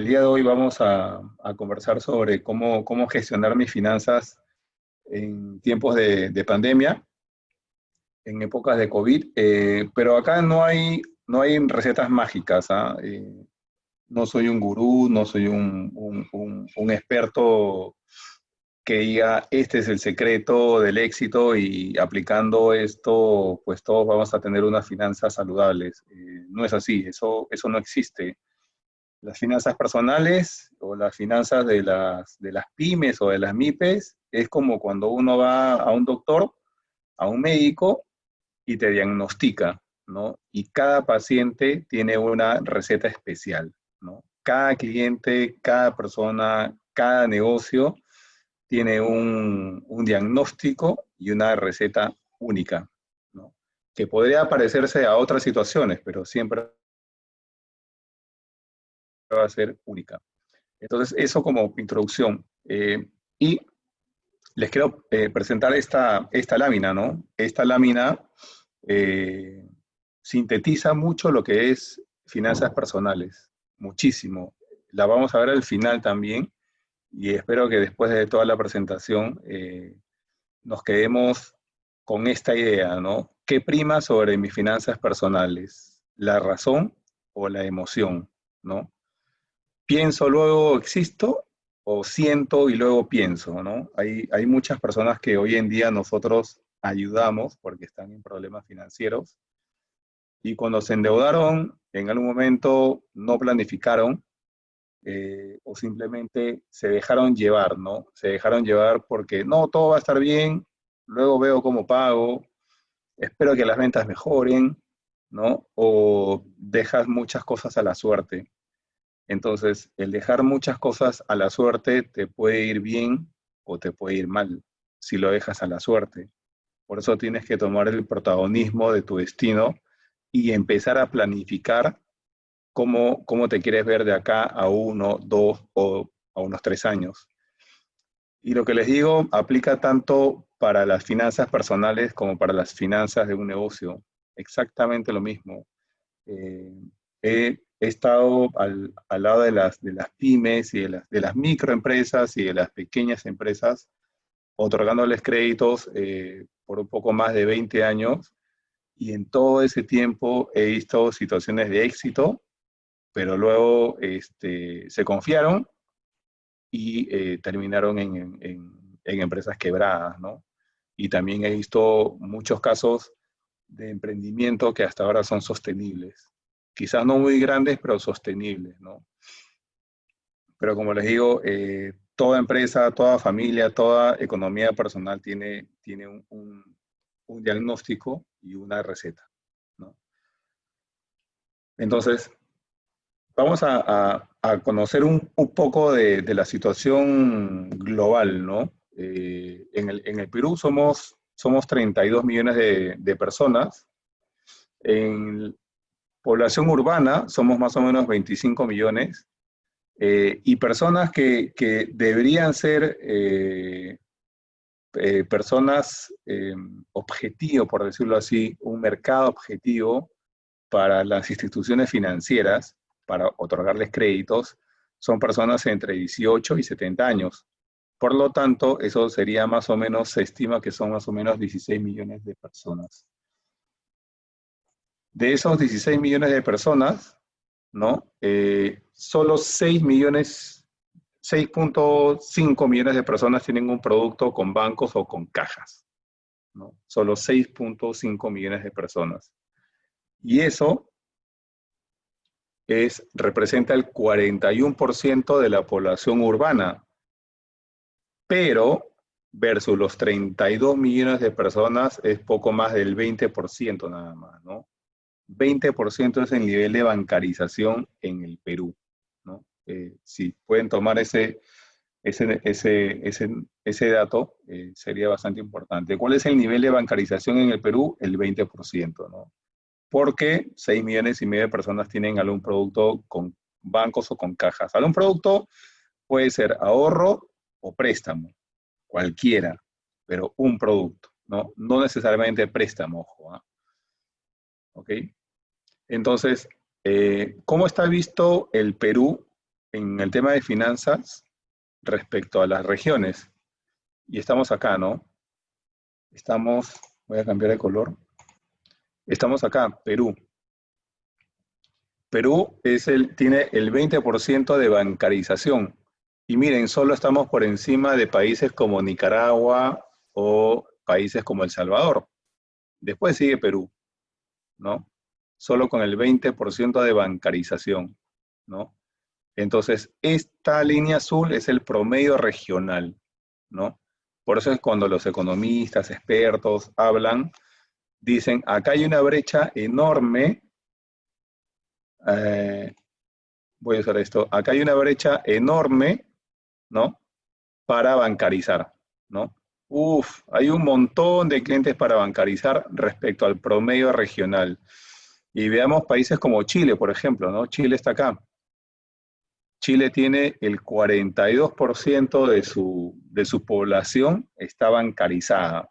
El día de hoy vamos a conversar sobre cómo gestionar mis finanzas en tiempos de pandemia, en épocas de COVID, pero acá no hay recetas mágicas, ¿ah? No soy un gurú, no soy un experto que diga, este es el secreto del éxito y aplicando esto, pues todos vamos a tener unas finanzas saludables. No es así, eso no existe. Las finanzas personales o las finanzas de las pymes o de las MIPES es como cuando uno va a un doctor, a un médico y te diagnostica, ¿no? Y cada paciente tiene una receta especial, ¿no? Cada cliente, cada persona, cada negocio tiene un diagnóstico y una receta única, ¿no? Que podría parecerse a otras situaciones, pero siempre va a ser única. Entonces, eso como introducción. Y les quiero presentar esta lámina, ¿no? Esta lámina eh, sintetiza mucho lo que es finanzas personales, muchísimo. La vamos a ver al final también y espero que después de toda la presentación nos quedemos con esta idea, ¿no? ¿Qué prima sobre mis finanzas personales? ¿La razón o la emoción, ¿no? Pienso, luego existo, o siento y luego pienso, ¿no? Hay muchas personas que hoy en día nosotros ayudamos porque están en problemas financieros y cuando se endeudaron, en algún momento no planificaron o simplemente se dejaron llevar, ¿no? Se dejaron llevar porque no, todo va a estar bien, luego veo cómo pago, espero que las ventas mejoren, ¿no? O dejas muchas cosas a la suerte. Entonces, el dejar muchas cosas a la suerte te puede ir bien o te puede ir mal si lo dejas a la suerte. Por eso tienes que tomar el protagonismo de tu destino y empezar a planificar cómo te quieres ver de acá a 1, 2 o a unos 3 años. Y lo que les digo aplica tanto para las finanzas personales como para las finanzas de un negocio. Exactamente lo mismo. Eh, he estado al lado de las pymes y de las microempresas y de las pequeñas empresas, otorgándoles créditos por un poco más de 20 años, y en todo ese tiempo he visto situaciones de éxito, pero luego se confiaron y terminaron en empresas quebradas, ¿no? Y también he visto muchos casos de emprendimiento que hasta ahora son sostenibles. Quizás no muy grandes, pero sostenibles, ¿no? Pero como les digo, toda empresa, toda familia, toda economía personal tiene un diagnóstico y una receta, ¿no? Entonces, vamos a conocer un poco de la situación global, ¿no? En el Perú somos 32 millones de personas. En población urbana somos más o menos 25 millones. Y personas que deberían ser personas objetivo, por decirlo así, un mercado objetivo para las instituciones financieras, para otorgarles créditos, son personas entre 18 y 70 años. Por lo tanto, eso sería más o menos, se estima que son más o menos 16 millones de personas. De esos 16 millones de personas, ¿no? Solo 6 millones, 6,5 millones de personas tienen un producto con bancos o con cajas, ¿no? Solo 6,5 millones de personas. Y eso representa el 41% de la población urbana, pero versus los 32 millones de personas es poco más del 20% nada más, ¿no? 20% es el nivel de bancarización en el Perú, ¿no? Si pueden tomar ese dato, sería bastante importante. ¿Cuál es el nivel de bancarización en el Perú? El 20%, ¿no? Porque 6,5 millones de personas tienen algún producto con bancos o con cajas. Algún producto puede ser ahorro o préstamo, cualquiera, pero un producto, ¿no? No necesariamente préstamo, ojo, ¿eh? ¿Ok? Entonces, ¿cómo está visto el Perú en el tema de finanzas respecto a las regiones. Y estamos acá, ¿no? Estamos, voy a cambiar de color. Estamos acá, Perú. Perú tiene el 20% de bancarización. Y miren, solo estamos por encima de países como Nicaragua o países como El Salvador. Después sigue Perú, ¿no? Solo con el 20% de bancarización, ¿no? Entonces, esta línea azul es el promedio regional, ¿no? Por eso es cuando los economistas, expertos hablan, dicen, acá hay una brecha enorme, eh, voy a usar esto, acá hay una brecha enorme, ¿no? Para bancarizar, ¿no? Uf, hay un montón de clientes para bancarizar respecto al promedio regional. Y veamos países como Chile, por ejemplo, ¿no? Chile está acá. Chile tiene el 42% de su población está bancarizada.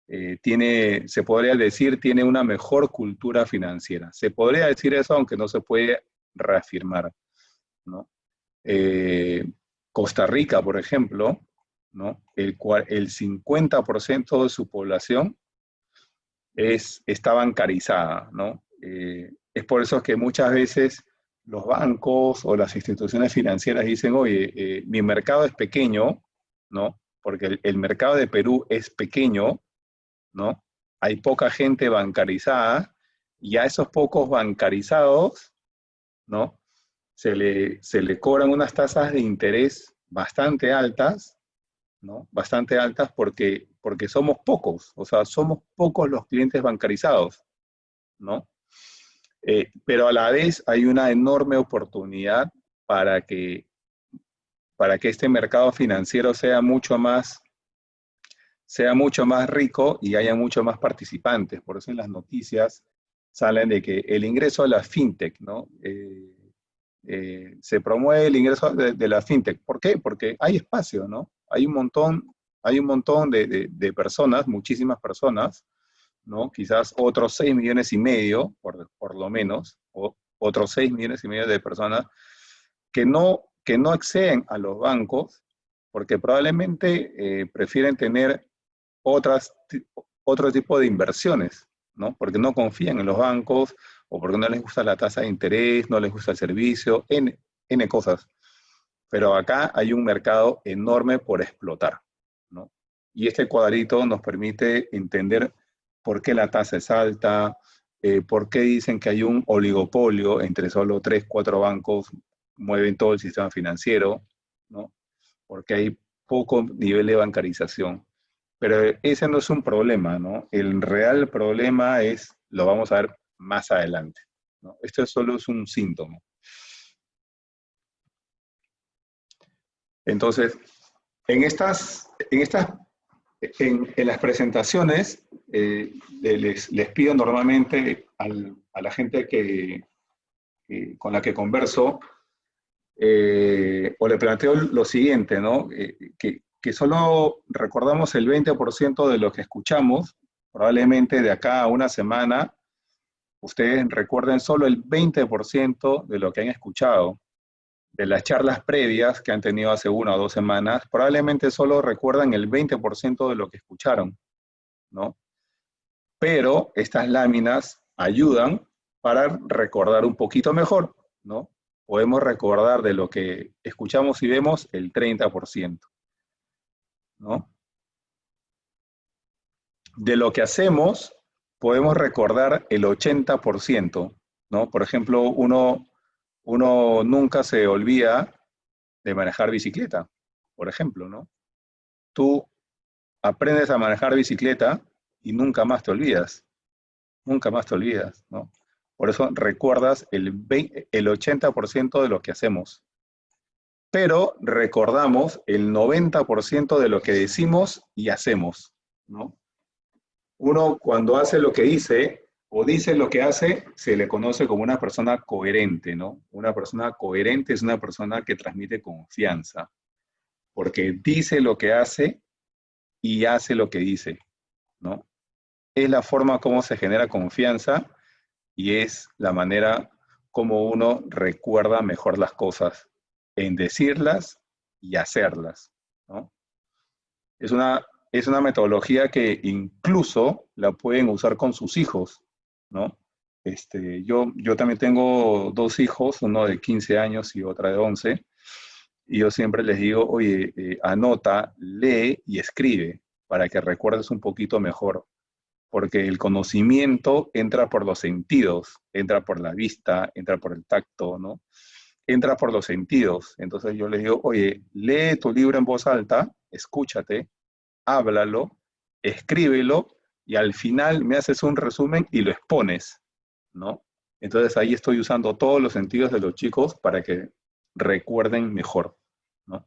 Se podría decir, tiene una mejor cultura financiera. Se podría decir eso, aunque no se puede reafirmar, ¿no? Eh, Costa Rica, por ejemplo, ¿no? El 50% de su población está bancarizada, ¿no? Es por eso que muchas veces los bancos o las instituciones financieras dicen, oye, mi mercado es pequeño, ¿no? Porque el mercado de Perú es pequeño, ¿no? Hay poca gente bancarizada y a esos pocos bancarizados, ¿no? Se le cobran unas tasas de interés bastante altas, ¿no? Bastante altas porque somos pocos, o sea, somos pocos los clientes bancarizados, ¿no? Pero a la vez hay una enorme oportunidad para que, para que este mercado financiero sea mucho más rico y haya mucho más participantes. Por eso en las noticias salen de que el ingreso a la fintech, ¿no? Se promueve el ingreso de la fintech. ¿Por qué? Porque hay espacio, ¿no? Hay un montón de personas, muchísimas personas, ¿no? Quizás otros 6 millones y medio, por lo menos, o otros 6 millones y medio de personas que no acceden a los bancos porque probablemente prefieren tener otras, otro tipo de inversiones, ¿no? Porque no confían en los bancos o porque no les gusta la tasa de interés, no les gusta el servicio, N cosas. Pero acá hay un mercado enorme por explotar, ¿no? Y este cuadrito nos permite entender por qué la tasa es alta, por qué dicen que hay un oligopolio entre solo 3, 4 bancos mueven todo el sistema financiero, ¿no? Porque hay poco nivel de bancarización. Pero ese no es un problema, ¿no? El real problema lo vamos a ver más adelante, ¿no? Esto solo es un síntoma. Entonces, en las presentaciones, les pido normalmente a la gente con la que converso, o le planteo lo siguiente, ¿no? Que solo recordamos el 20% de lo que escuchamos, probablemente de acá a una semana, ustedes recuerden solo el 20% de lo que han escuchado, de las charlas previas que han tenido hace 1 o 2 semanas, probablemente solo recuerdan el 20% de lo que escucharon, ¿no? Pero estas láminas ayudan para recordar un poquito mejor, ¿no? Podemos recordar de lo que escuchamos y vemos el 30%, ¿no? De lo que hacemos, podemos recordar el 80%, ¿no? Por ejemplo, uno nunca se olvida de manejar bicicleta, por ejemplo, ¿no? Tú aprendes a manejar bicicleta y nunca más te olvidas, ¿no? Por eso recuerdas el 80% de lo que hacemos, pero recordamos el 90% de lo que decimos y hacemos, ¿no? Uno cuando hace lo que dice o dice lo que hace, se le conoce como una persona coherente, ¿no? Una persona coherente es una persona que transmite confianza, porque dice lo que hace y hace lo que dice, ¿no? Es la forma como se genera confianza y es la manera como uno recuerda mejor las cosas, en decirlas y hacerlas, ¿no? Es una metodología que incluso la pueden usar con sus hijos, ¿no? Yo también tengo dos hijos, uno de 15 años y otra de 11, y yo siempre les digo, oye, anota, lee y escribe para que recuerdes un poquito mejor, porque el conocimiento entra por los sentidos, entra por la vista, entra por el tacto, ¿no? Entra por los sentidos. Entonces yo les digo, oye, lee tu libro en voz alta, escúchate, háblalo, escríbelo y al final me haces un resumen y lo expones, ¿no? Entonces ahí estoy usando todos los sentidos de los chicos para que recuerden mejor, ¿no?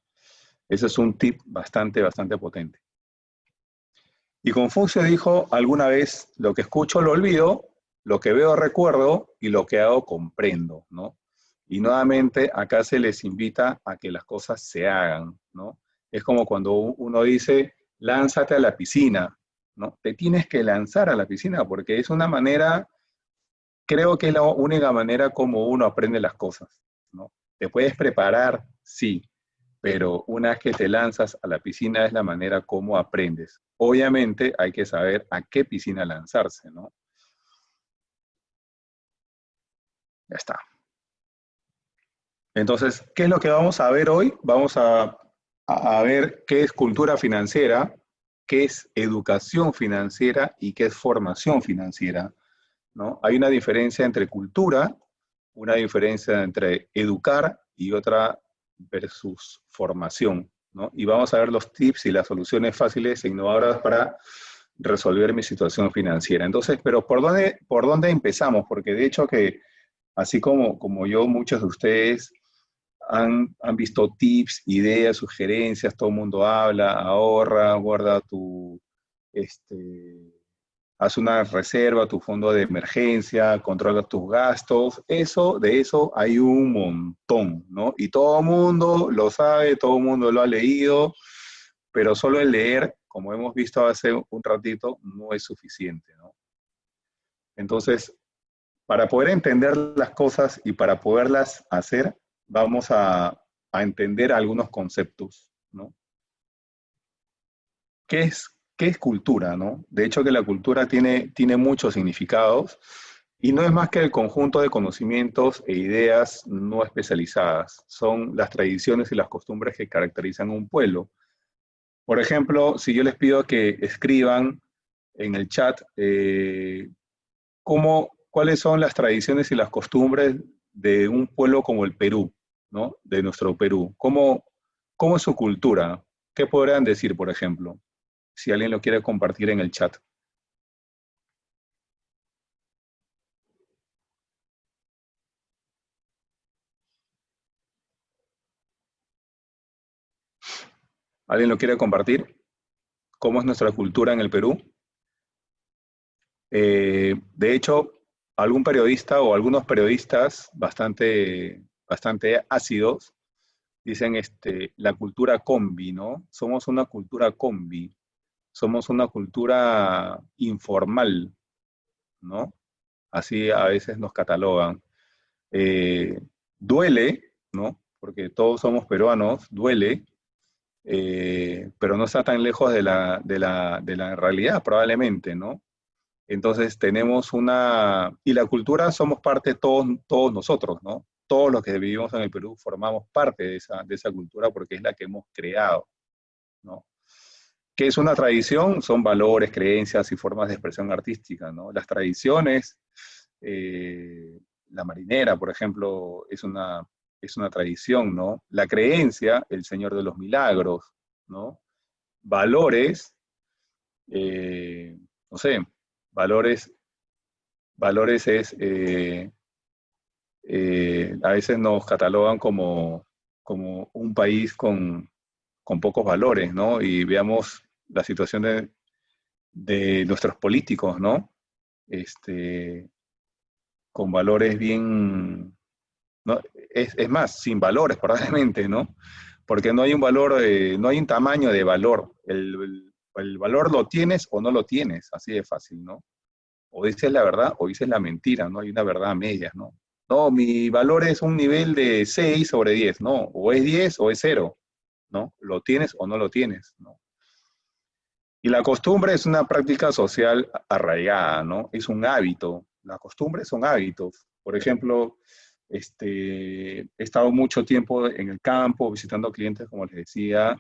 Ese es un tip bastante, bastante potente. Y Confucio dijo alguna vez, lo que escucho lo olvido, lo que veo recuerdo y lo que hago comprendo, ¿no? Y nuevamente acá se les invita a que las cosas se hagan, ¿no? Es como cuando uno dice, lánzate a la piscina, ¿no? Te tienes que lanzar a la piscina porque es una manera, creo que es la única manera como uno aprende las cosas, ¿no? Te puedes preparar, sí, pero una vez que te lanzas a la piscina es la manera como aprendes. Obviamente hay que saber a qué piscina lanzarse, ¿no? Ya está. Entonces, ¿qué es lo que vamos a ver hoy? Vamos a ver qué es cultura financiera, qué es educación financiera y qué es formación financiera, ¿no? Hay una diferencia entre cultura, una diferencia entre educar y otra versus formación, ¿no? Y vamos a ver los tips y las soluciones fáciles e innovadoras para resolver mi situación financiera. Entonces, pero por dónde empezamos? Porque de hecho que, así como yo, muchos de ustedes han visto tips, ideas, sugerencias, todo el mundo habla, ahorra, guarda este, haz una reserva, tu fondo de emergencia, controla tus gastos, de eso hay un montón, ¿no? Y todo el mundo lo sabe, todo el mundo lo ha leído, pero solo el leer, como hemos visto hace un ratito, no es suficiente, ¿no? Entonces, para poder entender las cosas y para poderlas hacer, vamos a entender algunos conceptos, ¿no? ¿Qué es cultura, no? De hecho, que la cultura tiene muchos significados y no es más que el conjunto de conocimientos e ideas no especializadas. Son las tradiciones y las costumbres que caracterizan un pueblo. Por ejemplo, si yo les pido que escriban en el chat cuáles son las tradiciones y las costumbres de un pueblo como el Perú, ¿no? De nuestro Perú. ¿Cómo es su cultura? ¿Qué podrían decir, por ejemplo? Si alguien lo quiere compartir en el chat. ¿Alguien lo quiere compartir? ¿Cómo es nuestra cultura en el Perú? De hecho, algún periodista o algunos periodistas bastante ácidos dicen la cultura combi, ¿no? Somos una cultura combi, somos una cultura informal, ¿no? Así a veces nos catalogan. Eh, duele, ¿no? Porque todos somos peruanos, duele, pero no está tan lejos de la realidad, probablemente, ¿no? Entonces tenemos y la cultura somos parte todos nosotros, ¿no? Todos los que vivimos en el Perú formamos parte de esa cultura porque es la que hemos creado, ¿no? ¿Qué es una tradición? Son valores, creencias y formas de expresión artística, ¿no? Las tradiciones, la marinera, por ejemplo, es una tradición, ¿no? La creencia, el Señor de los Milagros, ¿no? Valores, no sé, valores, valores a veces nos catalogan como un país con pocos valores, ¿no? Y veamos la situación de nuestros políticos, ¿no? Este, con valores bien, ¿no? Es más, sin valores probablemente, ¿no? Porque no hay un valor, no hay un tamaño de valor. El valor lo tienes o no lo tienes, así de fácil, ¿no? O dices la verdad o dices la mentira, no hay una verdad a medias, ¿no? No, mi valor es un nivel de 6 sobre 10, ¿no? O es 10 o es cero, ¿no? Lo tienes o no lo tienes, ¿no? Y la costumbre es una práctica social arraigada, ¿no? Es un hábito. La costumbre son hábitos. Por ejemplo, he estado mucho tiempo en el campo visitando clientes, como les decía,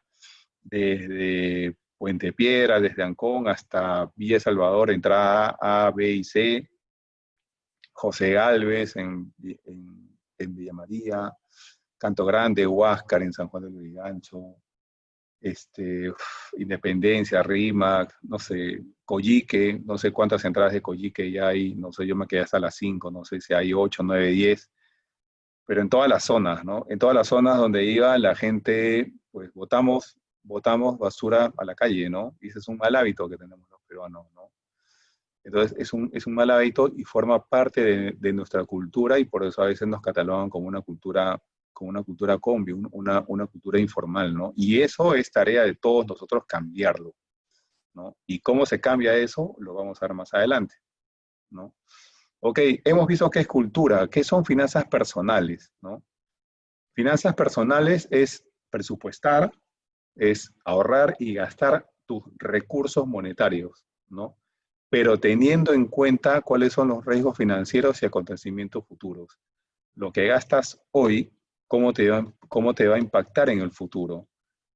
desde Puente Piedra, desde Ancón hasta Villa Salvador, entrada A, B y C, José Galvez en Villa María, Canto Grande, Huáscar en San Juan del Lurigancho, Independencia, Rímac, no sé, Coyique, no sé cuántas entradas de Coyique ya hay, no sé, yo me quedé hasta las 5, no sé si hay 8, 9, 10, pero en todas las zonas, ¿no? En todas las zonas donde iba la gente, pues botamos basura a la calle, ¿no? Y ese es un mal hábito que tenemos los peruanos, ¿no? Entonces es un mal hábito y forma parte de nuestra cultura y por eso a veces nos catalogan como una cultura combi, una cultura informal, ¿no? Y eso es tarea de todos nosotros cambiarlo, ¿no? Y cómo se cambia eso, lo vamos a ver más adelante, ¿no? Ok, hemos visto qué es cultura, qué son finanzas personales, ¿no? Finanzas personales es presupuestar, es ahorrar y gastar tus recursos monetarios, ¿no? Pero teniendo en cuenta cuáles son los riesgos financieros y acontecimientos futuros. Lo que gastas hoy, cómo te va a impactar en el futuro,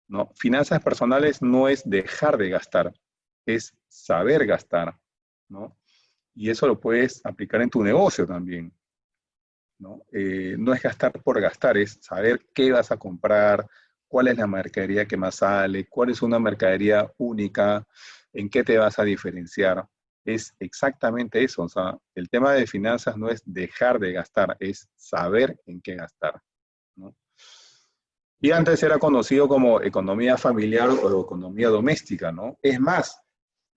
¿no? Finanzas personales no es dejar de gastar, es saber gastar, ¿no? Y eso lo puedes aplicar en tu negocio también, ¿no? No es gastar por gastar, es saber qué vas a comprar, cuál es la mercadería que más sale, cuál es una mercadería única, en qué te vas a diferenciar. Es exactamente eso. O sea, el tema de finanzas no es dejar de gastar, es saber en qué gastar, ¿no? Y antes era conocido como economía familiar o economía doméstica, ¿no? Es más,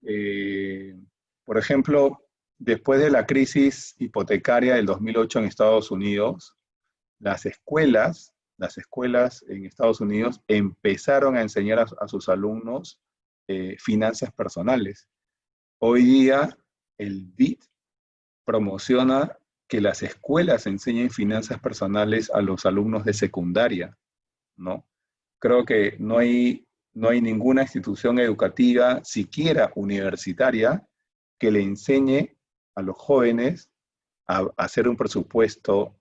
eh, por ejemplo, después de la crisis hipotecaria del 2008 en Estados Unidos, las escuelas en Estados Unidos empezaron a enseñar a sus alumnos finanzas personales. Hoy día el BID promociona que las escuelas enseñen finanzas personales a los alumnos de secundaria, ¿no? Creo que no hay ninguna institución educativa, siquiera universitaria, que le enseñe a los jóvenes a hacer un presupuesto,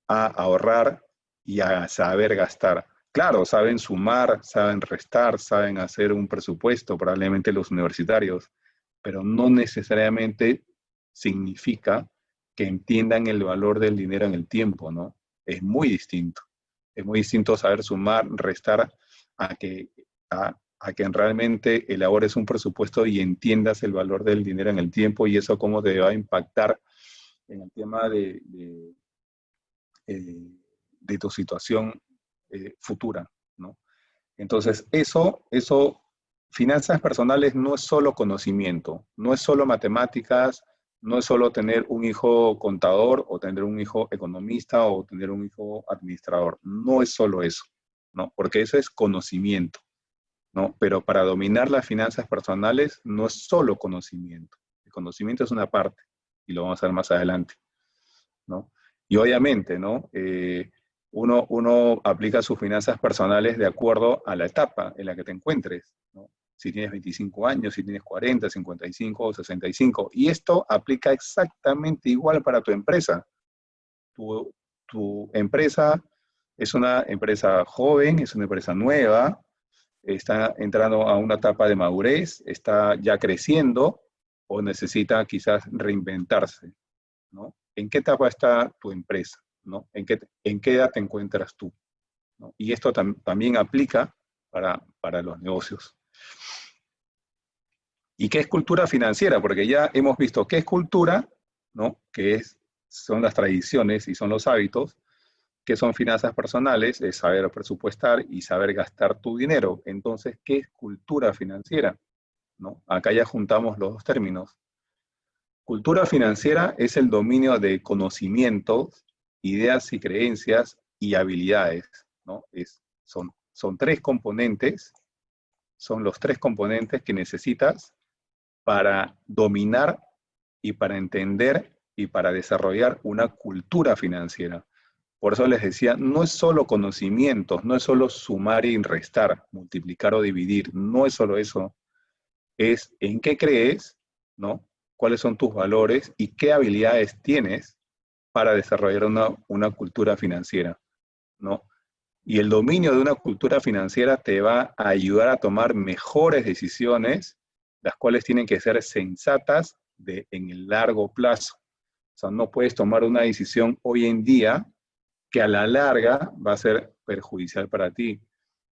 a ahorrar y a saber gastar. Claro, saben sumar, saben restar, saben hacer un presupuesto, probablemente los universitarios, pero no necesariamente significa que entiendan el valor del dinero en el tiempo, ¿no? Es muy distinto. Es muy distinto saber sumar, restar, a que, a que realmente elabores un presupuesto y entiendas el valor del dinero en el tiempo y eso cómo te va a impactar en el tema eh, de tu situación futura, ¿no? Entonces, finanzas personales no es solo conocimiento, no es solo matemáticas, no es solo tener un hijo contador o tener un hijo economista o tener un hijo administrador, no es solo eso, ¿no? Porque eso es conocimiento, ¿no? Pero para dominar las finanzas personales no es solo conocimiento, el conocimiento es una parte y lo vamos a ver más adelante, ¿no? Y obviamente, ¿no? Uno aplica sus finanzas personales de acuerdo a la etapa en la que te encuentres, ¿no? Si tienes 25 años, si tienes 40, 55 o 65. Y esto aplica exactamente igual para tu empresa. Tu empresa es una empresa joven, es una empresa nueva, está entrando a una etapa de madurez, está ya creciendo o necesita quizás reinventarse, ¿no? ¿En qué etapa está tu empresa? ¿No? ¿En qué edad te encuentras tú? ¿No? Y esto también aplica para los negocios. ¿Y qué es cultura financiera? Porque ya hemos visto qué es cultura, ¿no? Son las tradiciones y son los hábitos, qué son finanzas personales, es saber presupuestar y saber gastar tu dinero. Entonces, ¿qué es cultura financiera? ¿No? Acá ya juntamos los dos términos. Cultura financiera es el dominio de conocimientos, ideas y creencias y habilidades, ¿no? Son tres componentes, son los tres componentes que necesitas para dominar y para entender y para desarrollar una cultura financiera. Por eso les decía, no es solo conocimientos, no es solo sumar y restar, multiplicar o dividir, no es solo eso, es en qué crees, ¿no? Cuáles son tus valores y qué habilidades tienes para desarrollar una cultura financiera, ¿no? Y el dominio de una cultura financiera te va a ayudar a tomar mejores decisiones, las cuales tienen que ser sensatas en el largo plazo. O sea, no puedes tomar una decisión hoy en día que a la larga va a ser perjudicial para ti.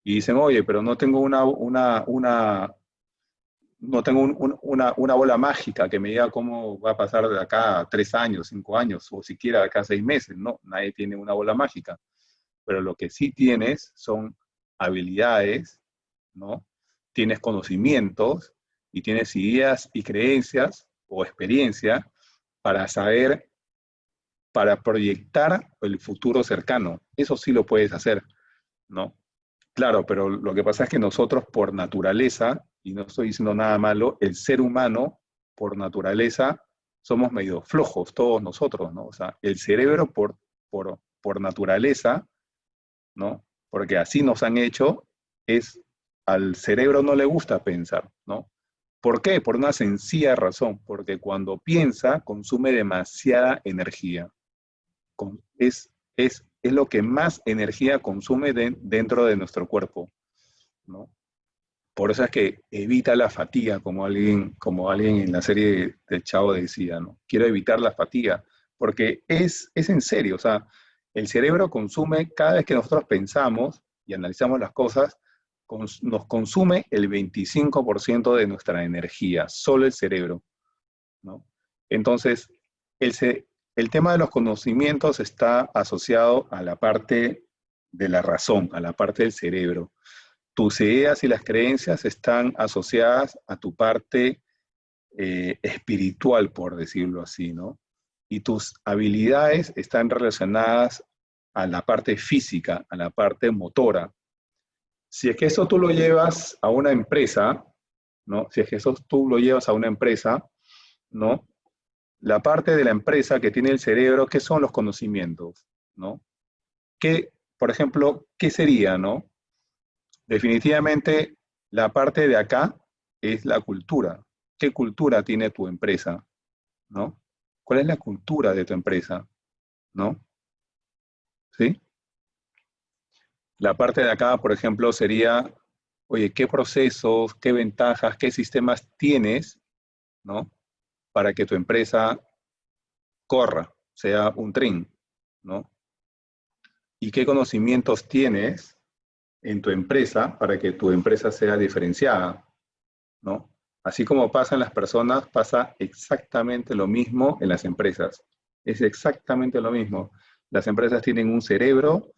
Y dicen, oye, pero no tengo una bola mágica que me diga cómo va a pasar de acá a 3 años, 5 años, o siquiera de acá a 6 meses. No, nadie tiene una bola mágica. Pero lo que sí tienes son habilidades, ¿no? Tienes conocimientos y tienes ideas y creencias o experiencia para saber, para proyectar el futuro cercano. Eso sí lo puedes hacer, ¿no? Claro, pero lo que pasa es que nosotros por naturaleza, y no estoy diciendo nada malo, el ser humano por naturaleza somos medio flojos todos nosotros, ¿no? O sea, el cerebro por naturaleza, ¿no? Porque así nos han hecho, es al cerebro no le gusta pensar, ¿no? ¿Por qué? Por una sencilla razón, porque cuando piensa consume demasiada energía. Es lo que más energía consume dentro de nuestro cuerpo, ¿no? Por eso es que evita la fatiga, como alguien en la serie del Chavo decía, ¿no? Quiero evitar la fatiga, porque es en serio, o sea, el cerebro consume, cada vez que nosotros pensamos y analizamos las cosas, nos consume el 25% de nuestra energía, solo el cerebro, ¿no? Entonces, el, el tema de los conocimientos está asociado a la parte de la razón, a la parte del cerebro. Tus ideas y las creencias están asociadas a tu parte espiritual, por decirlo así, ¿no? Y tus habilidades están relacionadas a la parte física, a la parte motora. Si es que eso tú lo llevas a una empresa, ¿no? Si es que eso tú lo llevas a una empresa, ¿no? La parte de la empresa que tiene el cerebro, ¿qué son los conocimientos? ¿No? ¿Qué, por ejemplo, qué sería, no? Definitivamente, la parte de acá es la cultura. ¿Qué cultura tiene tu empresa? ¿No? ¿Cuál es la cultura de tu empresa? ¿No? ¿Sí? La parte de acá, por ejemplo, sería, oye, ¿qué procesos, qué ventajas, qué sistemas tienes, ¿no? Para que tu empresa corra, sea un tren, ¿no? ¿Y qué conocimientos tienes en tu empresa para que tu empresa sea diferenciada, ¿no? Así como pasa en las personas, pasa exactamente lo mismo en las empresas. Es exactamente lo mismo. Las empresas tienen un cerebro,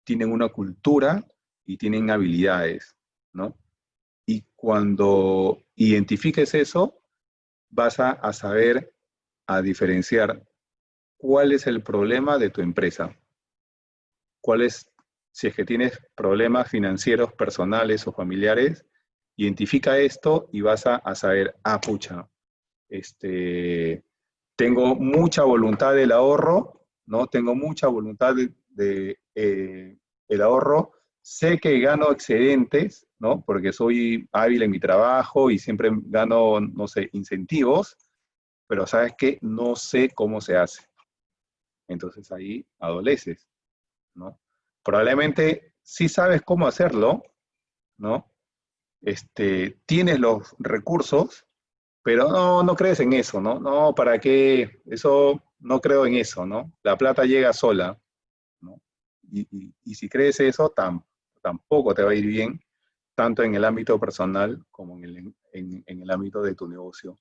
tienen una cultura y tienen habilidades, ¿no? Y cuando identifiques eso, vas a saber, a diferenciar cuál es el problema de tu empresa, cuál es, si es que tienes problemas financieros, personales o familiares, identifica esto y vas a saber, pucha, tengo mucha voluntad del ahorro, ¿no? Tengo mucha voluntad el ahorro, sé que gano excedentes, ¿no? Porque soy hábil en mi trabajo y siempre gano, no sé, incentivos, pero sabes que no sé cómo se hace. Entonces ahí adoleces, ¿no? Probablemente sí sabes cómo hacerlo, ¿no? Tienes los recursos, pero no crees en eso, ¿no? No, ¿para qué? Eso, no creo en eso, ¿no? La plata llega sola, ¿no? Y si crees eso, tampoco te va a ir bien, tanto en el ámbito personal como en el ámbito de tu negocio.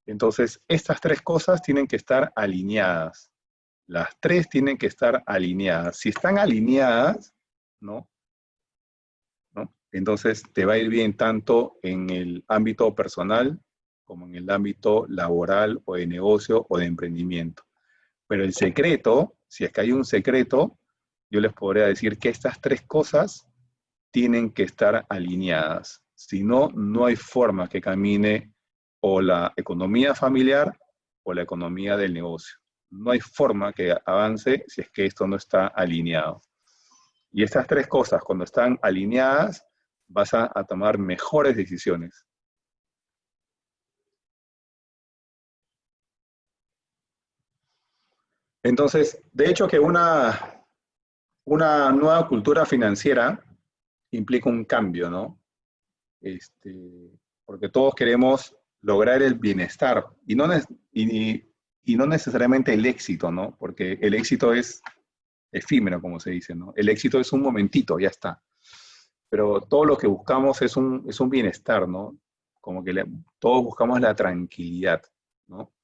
Entonces, estas tres cosas tienen que estar alineadas. Las tres tienen que estar alineadas. Si están alineadas, ¿no? ¿No? Entonces te va a ir bien tanto en el ámbito personal como en el ámbito laboral o de negocio o de emprendimiento. Pero el secreto, si es que hay un secreto, yo les podría decir que estas tres cosas tienen que estar alineadas. Si no, no hay forma que camine o la economía familiar o la economía del negocio. No hay forma que avance si es que esto no está alineado. Y estas tres cosas, cuando están alineadas, vas a tomar mejores decisiones. Entonces, de hecho que una nueva cultura financiera implica un cambio, ¿no? Porque todos queremos lograr el bienestar y no necesariamente el éxito, ¿no? Porque el éxito es efímero, como se dice, ¿no? El éxito es un momentito, ya está. Pero todo lo que buscamos es un bienestar, ¿no? Como que todos buscamos la tranquilidad, ¿no?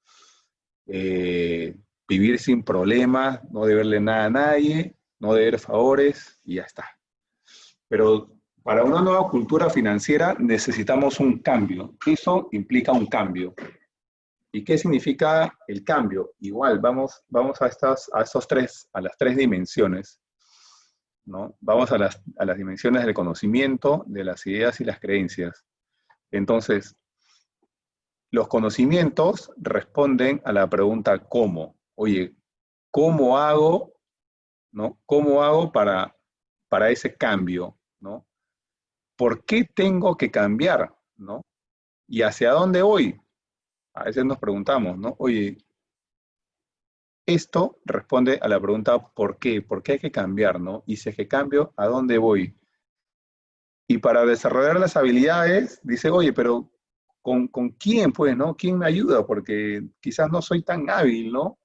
Eh, Vivir sin problemas, no deberle nada a nadie, no deber favores y ya está. Pero para una nueva cultura financiera necesitamos un cambio. Eso implica un cambio. ¿Y qué significa el cambio? Igual, vamos a las tres dimensiones, ¿no? Vamos a las dimensiones del conocimiento, de las ideas y las creencias. Entonces, los conocimientos responden a la pregunta ¿cómo? Oye, ¿cómo hago, ¿no? ¿Cómo hago para ese cambio, ¿no? ¿Por qué tengo que cambiar, ¿no? ¿Y hacia dónde voy? A veces nos preguntamos, ¿no? Oye, esto responde a la pregunta ¿por qué? ¿Por qué hay que cambiar, ¿no? Y si es que cambio, ¿a dónde voy? Y para desarrollar las habilidades, dice, oye, pero ¿con quién, pues, no? ¿Quién me ayuda? Porque quizás no soy tan hábil, ¿no?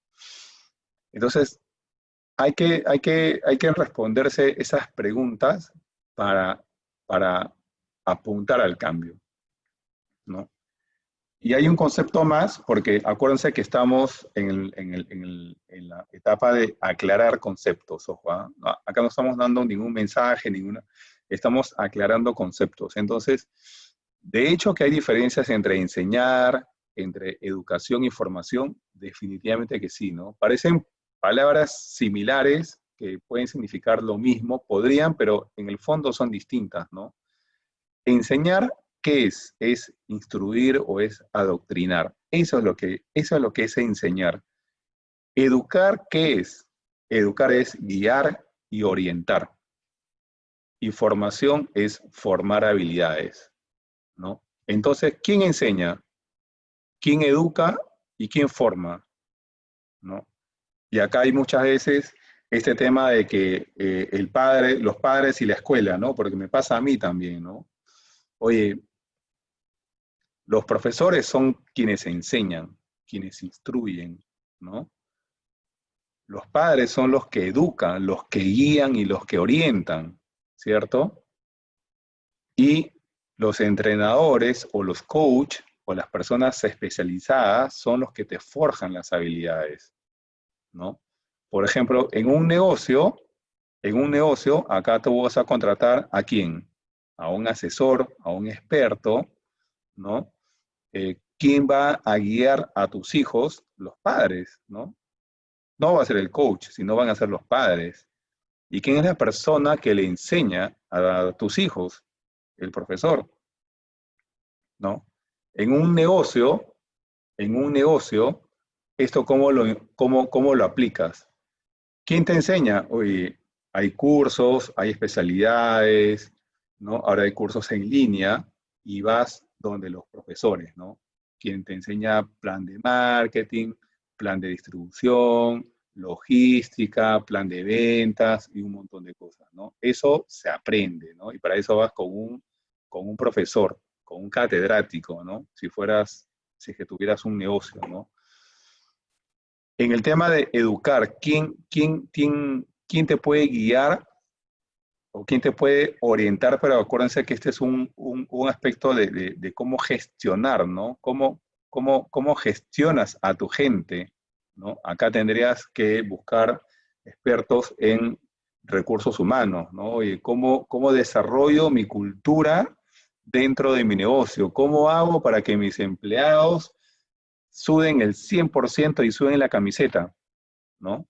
Entonces, hay que responderse esas preguntas para, para apuntar al cambio, ¿no? Y hay un concepto más, porque acuérdense que estamos en la etapa de aclarar conceptos, ojo, ¿ah? No, acá no estamos dando ningún mensaje, estamos aclarando conceptos. Entonces, de hecho que hay diferencias entre enseñar, entre educación y formación, definitivamente que sí, ¿no? Parecen palabras similares que pueden significar lo mismo, podrían, pero en el fondo son distintas, ¿no? Enseñar, ¿qué es? Es instruir o es adoctrinar. Eso es lo que es enseñar. Educar, ¿qué es? Educar es guiar y orientar. Y formación es formar habilidades, ¿no? Entonces, ¿quién enseña? ¿Quién educa y quién forma? ¿No? Y acá hay muchas veces este tema de que los padres y la escuela, ¿no? Porque me pasa a mí también, ¿no? Oye, los profesores son quienes enseñan, quienes instruyen, ¿no? Los padres son los que educan, los que guían y los que orientan, ¿cierto? Y los entrenadores o los coach o las personas especializadas son los que te forjan las habilidades, ¿no? Por ejemplo, en un negocio, acá tú vas a contratar ¿a quién? A un asesor, a un experto, ¿no? ¿Quién va a guiar a tus hijos? Los padres, ¿no? No va a ser el coach, sino van a ser los padres. ¿Y quién es la persona que le enseña a tus hijos? El profesor, ¿no? En un negocio, en un negocio, ¿esto cómo lo aplicas? ¿Quién te enseña? Oye, hay cursos, hay especialidades, ¿no? Ahora hay cursos en línea y vas donde los profesores, ¿no? Quien te enseña plan de marketing, plan de distribución, logística, plan de ventas y un montón de cosas, ¿no? Eso se aprende, ¿no? Y para eso vas con un profesor, con un catedrático, ¿no? Si es que tuvieras un negocio, ¿no? En el tema de educar, ¿quién te puede guiar o quién te puede orientar? Pero acuérdense que este es un aspecto de cómo gestionar, ¿no? Cómo gestionas a tu gente, ¿no? Acá tendrías que buscar expertos en recursos humanos, ¿no? Oye, ¿cómo desarrollo mi cultura dentro de mi negocio? ¿Cómo hago para que mis empleados suden el 100% y suden la camiseta, ¿no?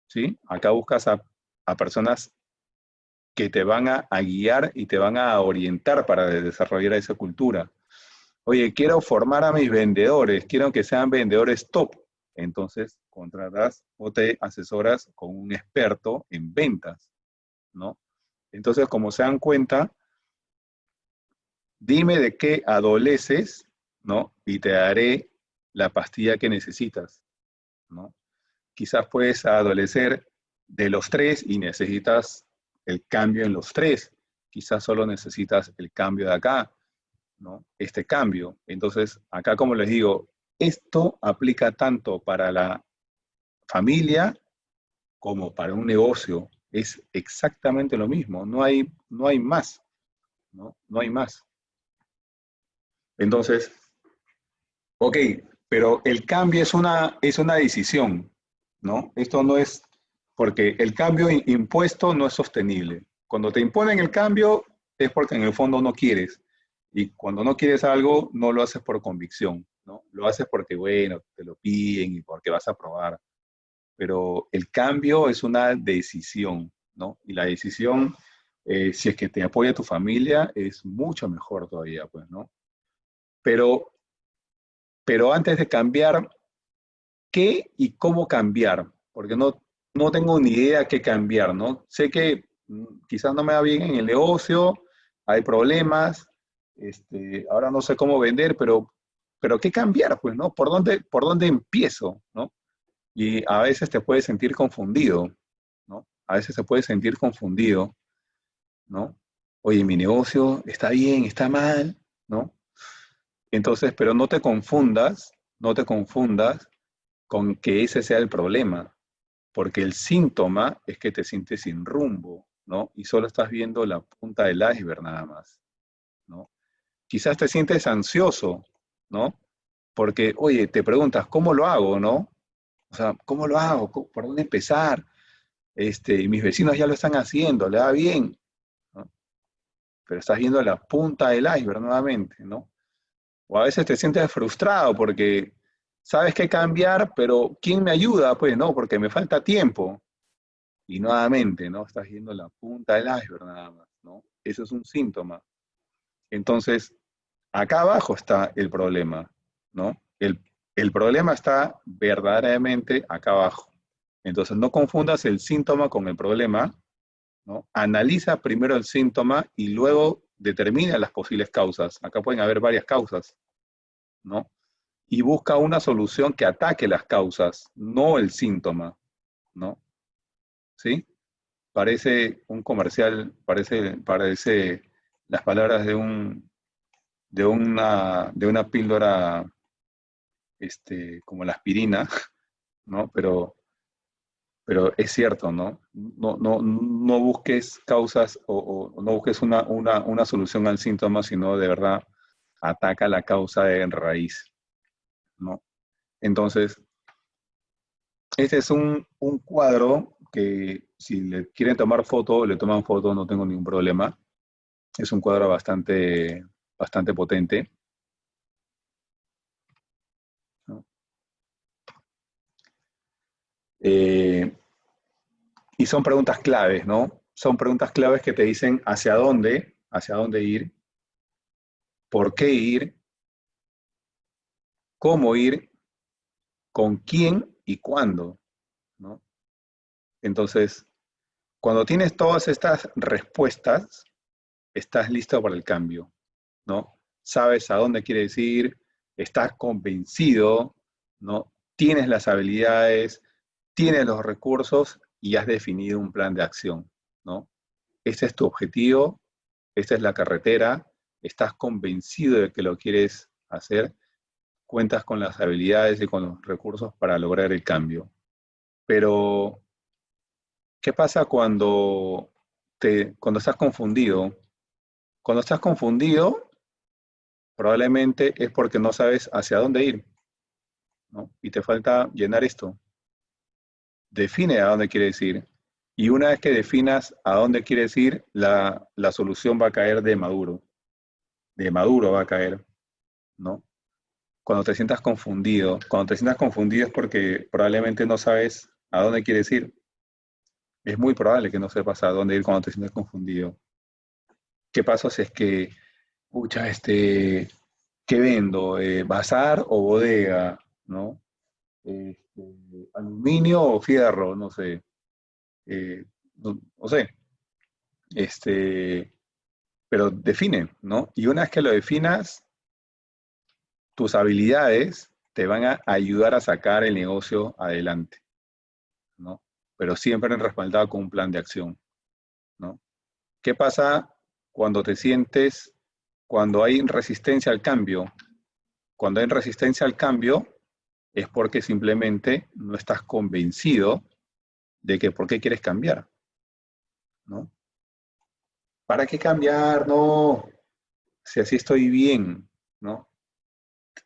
¿Sí? Acá buscas a personas que te van a guiar y te van a orientar para desarrollar esa cultura. Oye, quiero formar a mis vendedores, quiero que sean vendedores top. Entonces, contratas o te asesoras con un experto en ventas, ¿no? Entonces, como se dan cuenta, dime de qué adoleces, ¿no? Y te daré la pastilla que necesitas, ¿no? Quizás puedes adolecer de los tres y necesitas el cambio en los tres. Quizás solo necesitas el cambio de acá, ¿no? Este cambio. Entonces, acá como les digo, esto aplica tanto para la familia como para un negocio. Es exactamente lo mismo, no hay más, ¿no? No hay más. Entonces, ok, pero el cambio es una decisión, ¿no? Esto no es, porque el cambio impuesto no es sostenible. Cuando te imponen el cambio es porque en el fondo no quieres. Y cuando no quieres algo, no lo haces por convicción, ¿no? Lo haces porque, bueno, te lo piden y porque vas a probar. Pero el cambio es una decisión, ¿no? Y la decisión, si es que te apoya tu familia, es mucho mejor todavía, pues, ¿no? Pero, pero antes de cambiar, ¿qué y cómo cambiar? Porque no tengo ni idea qué cambiar, ¿no? Sé que quizás no me va bien en el negocio, hay problemas, ahora no sé cómo vender, pero ¿qué cambiar? Pues, ¿no? Por dónde empiezo? ¿No? Y a veces te puedes sentir confundido, ¿no? A veces se puede sentir confundido, ¿no? Oye, mi negocio está bien, está mal, ¿no? Entonces, pero no te confundas con que ese sea el problema, porque el síntoma es que te sientes sin rumbo, ¿no? Y solo estás viendo la punta del iceberg nada más, ¿no? Quizás te sientes ansioso, ¿no? Porque, oye, te preguntas, ¿cómo lo hago, no? O sea, ¿cómo lo hago? ¿Por dónde empezar? Y mis vecinos ya lo están haciendo, le va bien, ¿no? Pero estás viendo la punta del iceberg nuevamente, ¿no? O a veces te sientes frustrado porque sabes que cambiar, pero ¿quién me ayuda? Pues no, porque me falta tiempo. Y nuevamente, ¿no? Estás viendo la punta del iceberg nada más, ¿no? Eso es un síntoma. Entonces, acá abajo está el problema, ¿no? El problema está verdaderamente acá abajo. Entonces, no confundas el síntoma con el problema, ¿no? Analiza primero el síntoma y luego determina las posibles causas. Acá pueden haber varias causas, ¿no? Y busca una solución que ataque las causas, no el síntoma, ¿no? ¿Sí? Parece un comercial, parece las palabras de una píldora, como la aspirina, ¿no? Pero es cierto, ¿no? No busques causas o no busques una solución al síntoma, sino de verdad ataca la causa en raíz, ¿no? Entonces, este es un cuadro que si le quieren tomar foto, le toman foto, no tengo ningún problema. Es un cuadro bastante potente, ¿no? Eh, y son preguntas claves, ¿no? Son preguntas claves que te dicen hacia dónde ir, por qué ir, cómo ir, con quién y cuándo, ¿no? Entonces, cuando tienes todas estas respuestas, estás listo para el cambio, ¿no? Sabes a dónde quieres ir, estás convencido, ¿no? Tienes las habilidades, tienes los recursos y has definido un plan de acción, ¿no? Este es tu objetivo, esta es la carretera, estás convencido de que lo quieres hacer, cuentas con las habilidades y con los recursos para lograr el cambio. Pero, ¿qué pasa cuando estás confundido? Cuando estás confundido, probablemente es porque no sabes hacia dónde ir, ¿no? Y te falta llenar esto. Define a dónde quieres ir. Y una vez que definas a dónde quieres ir, la solución va a caer de maduro. De maduro va a caer, ¿no? Cuando te sientas confundido es porque probablemente no sabes a dónde quieres ir. Es muy probable que no sepas a dónde ir cuando te sientas confundido. ¿Qué pasa si es que, pucha, ¿Qué vendo? ¿Bazar o bodega? ¿No? Este, ¿aluminio o fierro? No sé. No sé. Este, pero define, ¿no? Y una vez que lo definas, tus habilidades te van a ayudar a sacar el negocio adelante, ¿no? Pero siempre respaldado con un plan de acción, ¿no? ¿Qué pasa cuando te sientes, cuando hay resistencia al cambio? Cuando hay resistencia al cambio es porque simplemente no estás convencido de que por qué quieres cambiar, ¿no? ¿Para qué cambiar? No, si así estoy bien, ¿no?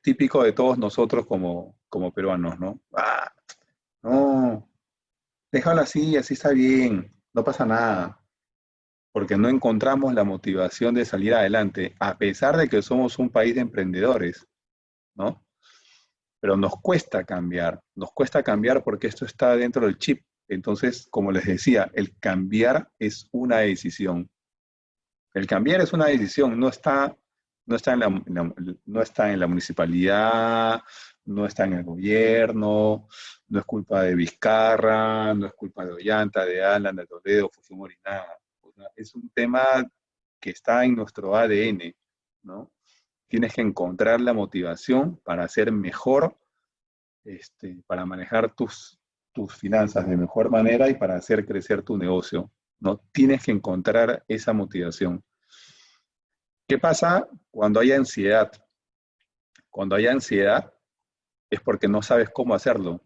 Típico de todos nosotros como peruanos, ¿no? Ah, no, déjalo así, así está bien, no pasa nada, porque no encontramos la motivación de salir adelante, a pesar de que somos un país de emprendedores, ¿no? Pero nos cuesta cambiar porque esto está dentro del chip. Entonces, como les decía, el cambiar es una decisión. El cambiar es una decisión, no está no está en la municipalidad, no está en el gobierno, no es culpa de Vizcarra, no es culpa de Ollanta, de Alan, de Toledo, Fujimori, nada. O sea, es un tema que está en nuestro ADN, ¿no? Tienes que encontrar la motivación para ser mejor, para manejar tus finanzas de mejor manera y para hacer crecer tu negocio, ¿no? Tienes que encontrar esa motivación. ¿Qué pasa cuando hay ansiedad? Cuando hay ansiedad es porque no sabes cómo hacerlo,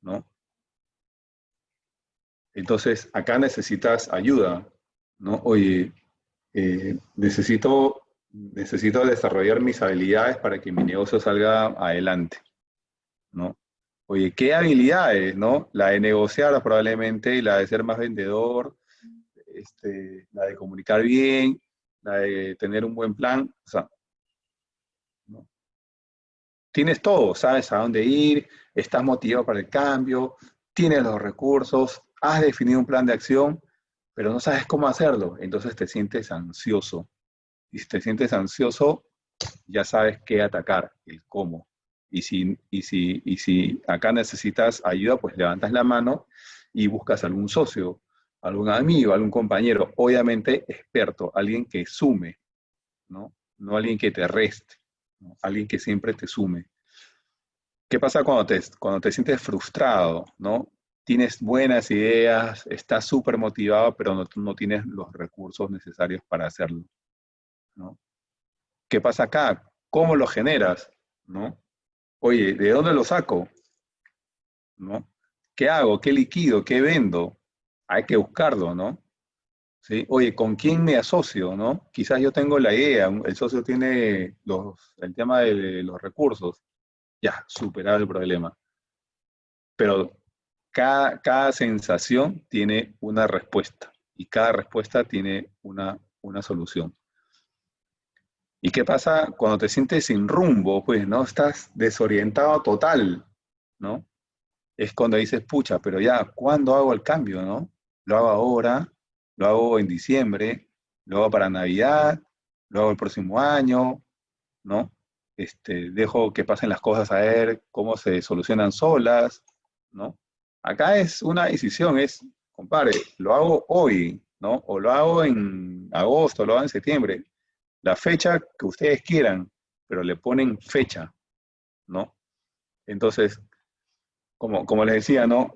¿no? Entonces, acá necesitas ayuda, ¿no? Oye, necesito desarrollar mis habilidades para que mi negocio salga adelante, ¿no? Oye, ¿qué habilidades, no? La de negociar probablemente, la de ser más vendedor, la de comunicar bien, la de tener un buen plan, o sea, ¿no? Tienes todo, sabes a dónde ir, estás motivado para el cambio, tienes los recursos, has definido un plan de acción, pero no sabes cómo hacerlo, entonces te sientes ansioso. Y si te sientes ansioso, ya sabes qué atacar, el cómo. Y si acá necesitas ayuda, pues levantas la mano y buscas algún socio, algún amigo, algún compañero, obviamente experto, alguien que sume, ¿no? No alguien que te reste, ¿no? Alguien que siempre te sume. ¿Qué pasa cuando te sientes frustrado, ¿no? Tienes buenas ideas, estás súper motivado, pero no tienes los recursos necesarios para hacerlo, ¿no? ¿Qué pasa acá? ¿Cómo lo generas? ¿No? Oye, ¿de dónde lo saco? ¿No? ¿Qué hago? ¿Qué liquido? ¿Qué vendo? Hay que buscarlo, ¿no? ¿Sí? Oye, ¿con quién me asocio? ¿No? Quizás yo tengo la idea, el socio tiene el tema de los recursos, ya, superado el problema. Pero cada sensación tiene una respuesta y cada respuesta tiene una solución. ¿Y qué pasa cuando te sientes sin rumbo? Pues, ¿no? Estás desorientado total, ¿no? Es cuando dices, pucha, pero ya, ¿cuándo hago el cambio, no? Lo hago ahora, lo hago en diciembre, lo hago para Navidad, lo hago el próximo año, ¿no? Dejo que pasen las cosas a ver cómo se solucionan solas, ¿no? Acá es una decisión, compadre, lo hago hoy, ¿no? O lo hago en agosto, lo hago en septiembre, la fecha que ustedes quieran, pero le ponen fecha, ¿no? Entonces, como les decía, ¿no?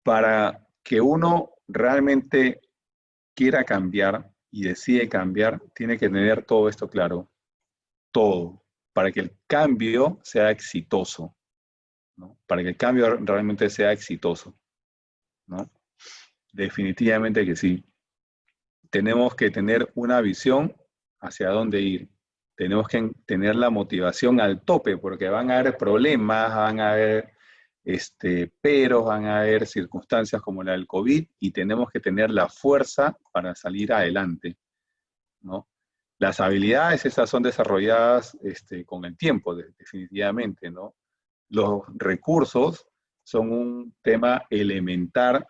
Para que uno realmente quiera cambiar y decide cambiar, tiene que tener todo esto claro, todo, para que el cambio sea exitoso, ¿no? Para que el cambio realmente sea exitoso, ¿no? Definitivamente que sí. Tenemos que tener una visión hacia dónde ir. Tenemos que tener la motivación al tope, porque van a haber problemas, van a haber peros, van a haber circunstancias como la del COVID y tenemos que tener la fuerza para salir adelante, ¿no? Las habilidades esas son desarrolladas con el tiempo, definitivamente, ¿no? Los recursos son un tema elemental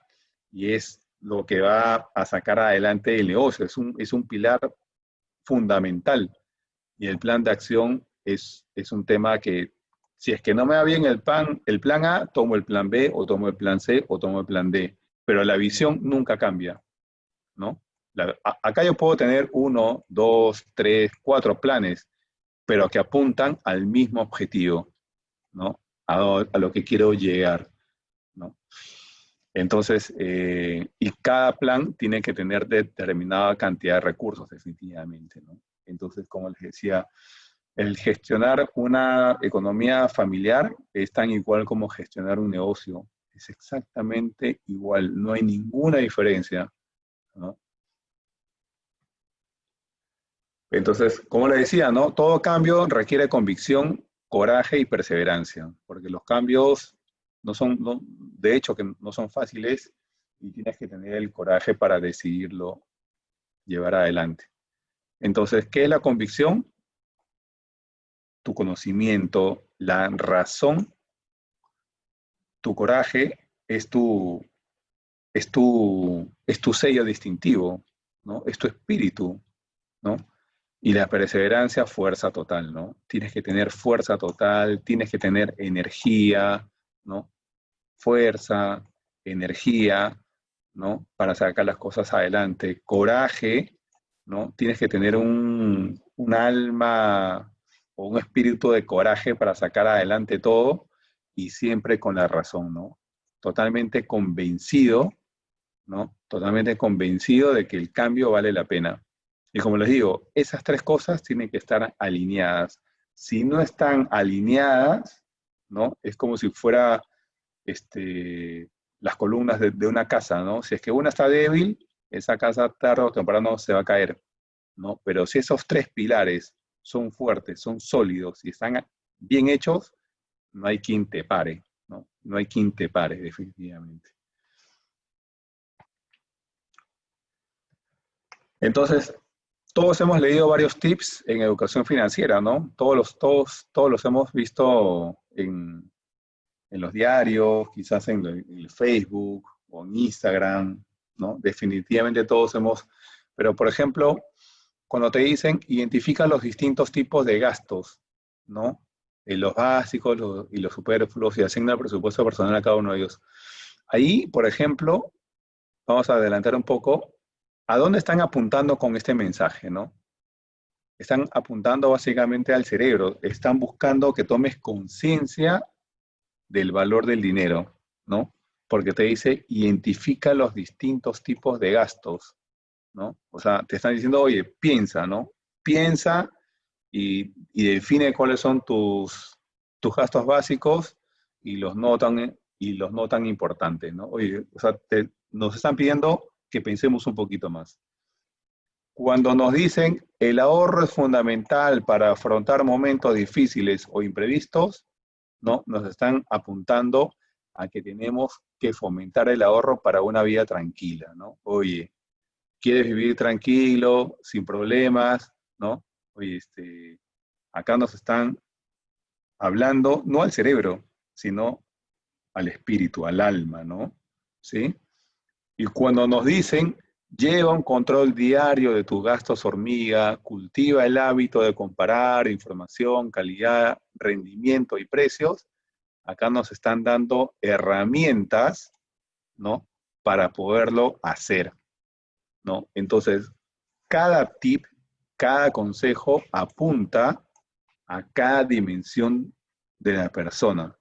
y es lo que va a sacar adelante el negocio, es un pilar fundamental y el plan de acción es un tema que, si es que no me va bien el plan A, tomo el plan B, o tomo el plan C, o tomo el plan D. Pero la visión nunca cambia, ¿no? Acá yo puedo tener uno, dos, tres, cuatro planes, pero que apuntan al mismo objetivo, ¿no? A lo que quiero llegar, ¿no? Entonces, y cada plan tiene que tener determinada cantidad de recursos, definitivamente, ¿no? Entonces, como les decía, el gestionar una economía familiar es tan igual como gestionar un negocio. Es exactamente igual, no hay ninguna diferencia, ¿no? Entonces, como les decía, ¿no? Todo cambio requiere convicción, coraje y perseverancia, porque los cambios no son, de hecho, que no son fáciles y tienes que tener el coraje para decidirlo llevar adelante. Entonces, ¿qué es la convicción? Tu conocimiento, la razón, tu coraje es tu sello distintivo, ¿no? Es tu espíritu, ¿no? Y la perseverancia, fuerza total, ¿no? Tienes que tener fuerza total, tienes que tener energía, ¿no? Fuerza, energía, ¿no? Para sacar las cosas adelante. Coraje, ¿no? Tienes que tener un alma o un espíritu de coraje para sacar adelante todo y siempre con la razón, ¿no? Totalmente convencido, ¿no? Totalmente convencido de que el cambio vale la pena. Y como les digo, esas tres cosas tienen que estar alineadas. Si no están alineadas, ¿no? Es como si fuera las columnas de una casa, ¿no? Si es que una está débil, esa casa tarde o temprano se va a caer, ¿no? Pero si esos tres pilares son fuertes, son sólidos y están bien hechos, no hay quien te pare, ¿no? No hay quien te pare, definitivamente. Entonces, todos hemos leído varios tips en educación financiera, ¿no? Todos los hemos visto en los diarios, quizás en el Facebook o en Instagram, ¿no? Definitivamente todos hemos, pero por ejemplo, cuando te dicen identifica los distintos tipos de gastos, ¿no? Los básicos y los superfluos y asigna el presupuesto personal a cada uno de ellos. Ahí, por ejemplo, vamos a adelantar un poco, ¿a dónde están apuntando con este mensaje, no? Están apuntando básicamente al cerebro, están buscando que tomes conciencia del valor del dinero, ¿no? Porque te dice, identifica los distintos tipos de gastos, ¿no? O sea, te están diciendo, oye, piensa, ¿no? Piensa y define cuáles son tus gastos básicos y los no tan importantes, ¿no? Oye, o sea, nos están pidiendo que pensemos un poquito más. Cuando nos dicen el ahorro es fundamental para afrontar momentos difíciles o imprevistos, ¿no? Nos están apuntando a que tenemos que fomentar el ahorro para una vida tranquila, ¿no? Oye, ¿quieres vivir tranquilo, sin problemas, ¿no? Oye, acá nos están hablando no al cerebro, sino al espíritu, al alma, ¿no? ¿Sí? Y cuando nos dicen, lleva un control diario de tus gastos hormiga, cultiva el hábito de comparar información, calidad, rendimiento y precios, acá nos están dando herramientas, ¿no? Para poderlo hacer, ¿no? Entonces, cada tip, cada consejo apunta a cada dimensión de la persona.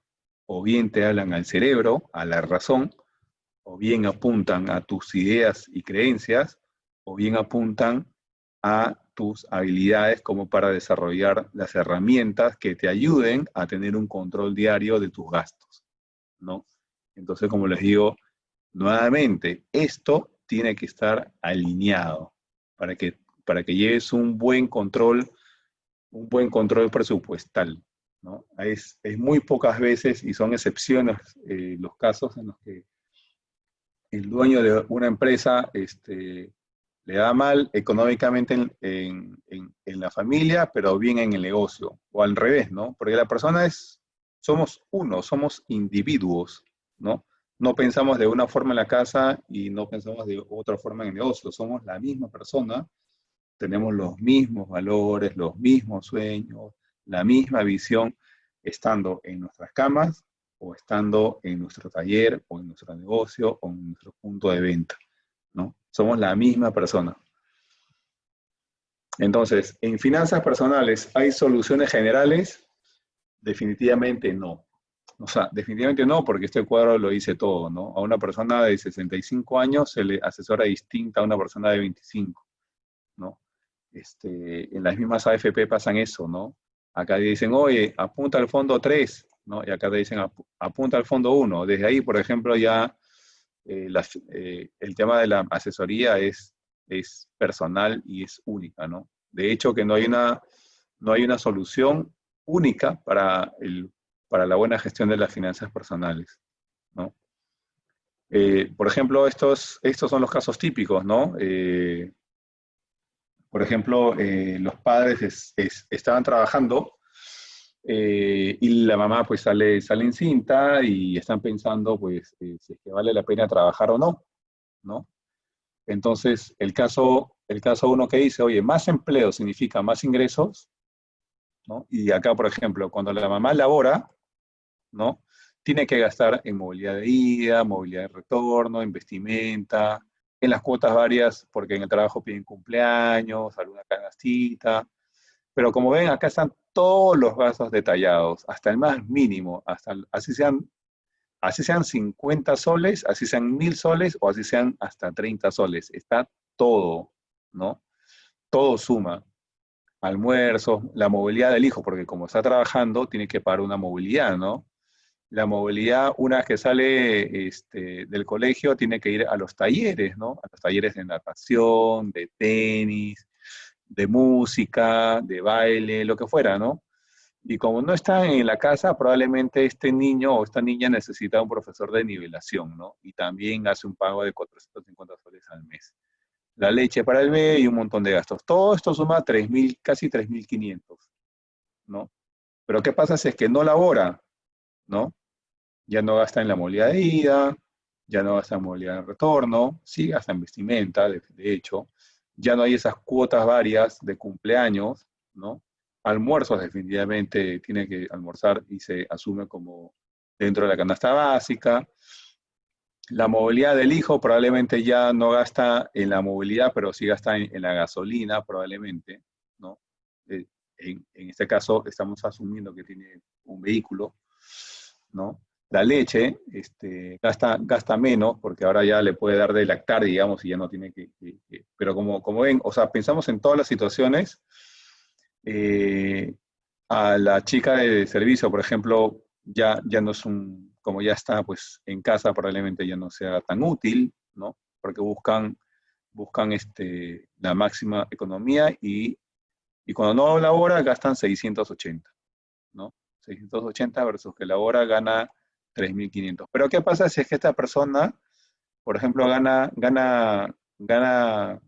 O bien te hablan al cerebro, a la razón, o bien apuntan a tus ideas y creencias, o bien apuntan a tus habilidades como para desarrollar las herramientas que te ayuden a tener un control diario de tus gastos, ¿no? Entonces, como les digo, nuevamente, esto tiene que estar alineado para que lleves un buen control presupuestal, ¿no? Es muy pocas veces, y son excepciones los casos en los que el dueño de una empresa le da mal económicamente en la familia, pero bien en el negocio, o al revés, ¿no? Porque la persona somos uno, somos individuos, ¿no? No pensamos de una forma en la casa y no pensamos de otra forma en el negocio, somos la misma persona, tenemos los mismos valores, los mismos sueños, la misma visión estando en nuestras camas o estando en nuestro taller o en nuestro negocio o en nuestro punto de venta, ¿no? Somos la misma persona. Entonces, en finanzas personales, ¿hay soluciones generales? Definitivamente no. O sea, definitivamente no, porque este cuadro lo dice todo, ¿no? A una persona de 65 años se le asesora distinta a una persona de 25, ¿no? En las mismas AFP pasan eso, ¿no? Acá dicen, oye, apunta al fondo 3, ¿no? Y acá te dicen, apunta al fondo 1. Desde ahí, por ejemplo, ya el tema de la asesoría es personal y es única, ¿no? De hecho, que no hay una solución única para la buena gestión de las finanzas personales, ¿no? Por ejemplo, estos son los casos típicos, ¿no? Por ejemplo, los padres estaban trabajando y la mamá pues sale encinta y están pensando pues si es que vale la pena trabajar o no, ¿no? Entonces, el caso uno que dice, oye, más empleo significa más ingresos, ¿no? Y acá, por ejemplo, cuando la mamá labora, ¿no? Tiene que gastar en movilidad de ida, movilidad de retorno, en vestimenta, en las cuotas varias, porque en el trabajo piden cumpleaños, alguna canastita. Pero como ven, acá están todos los gastos detallados, hasta el más mínimo, así sean 50 soles, así sean 1000 soles o así sean hasta 30 soles. Está todo, ¿no? Todo suma. Almuerzos, la movilidad del hijo, porque como está trabajando, tiene que pagar una movilidad, ¿no? La movilidad, una vez que sale del colegio, tiene que ir a los talleres, ¿no? A los talleres de natación, de tenis, de música, de baile, lo que fuera, ¿no? Y como no está en la casa, probablemente este niño o esta niña necesita un profesor de nivelación, ¿no? Y también hace un pago de 450 soles al mes. La leche para el bebé y un montón de gastos. Todo esto suma 3.000, casi 3.500, ¿no? Pero ¿qué pasa si es que no labora, ¿no? Ya no gasta en la movilidad de ida, ya no gasta en movilidad de retorno, sí gasta en vestimenta, de hecho, ya no hay esas cuotas varias de cumpleaños, ¿no? Almuerzos definitivamente tiene que almorzar y se asume como dentro de la canasta básica. La movilidad del hijo probablemente ya no gasta en la movilidad, pero sí gasta en la gasolina probablemente, ¿no? En este caso estamos asumiendo que tiene un vehículo, ¿no? La leche gasta menos porque ahora ya le puede dar de lactar, digamos, y ya no tiene pero como ven, o sea, pensamos en todas las situaciones. eh, a la chica de servicio, por ejemplo, ya no es como ya está pues en casa, probablemente ya no sea tan útil, ¿no? Porque buscan la máxima economía y cuando no labora gastan 680, ¿no? 680 versus que labora gana 3.500. Pero ¿qué pasa si es que esta persona, por ejemplo,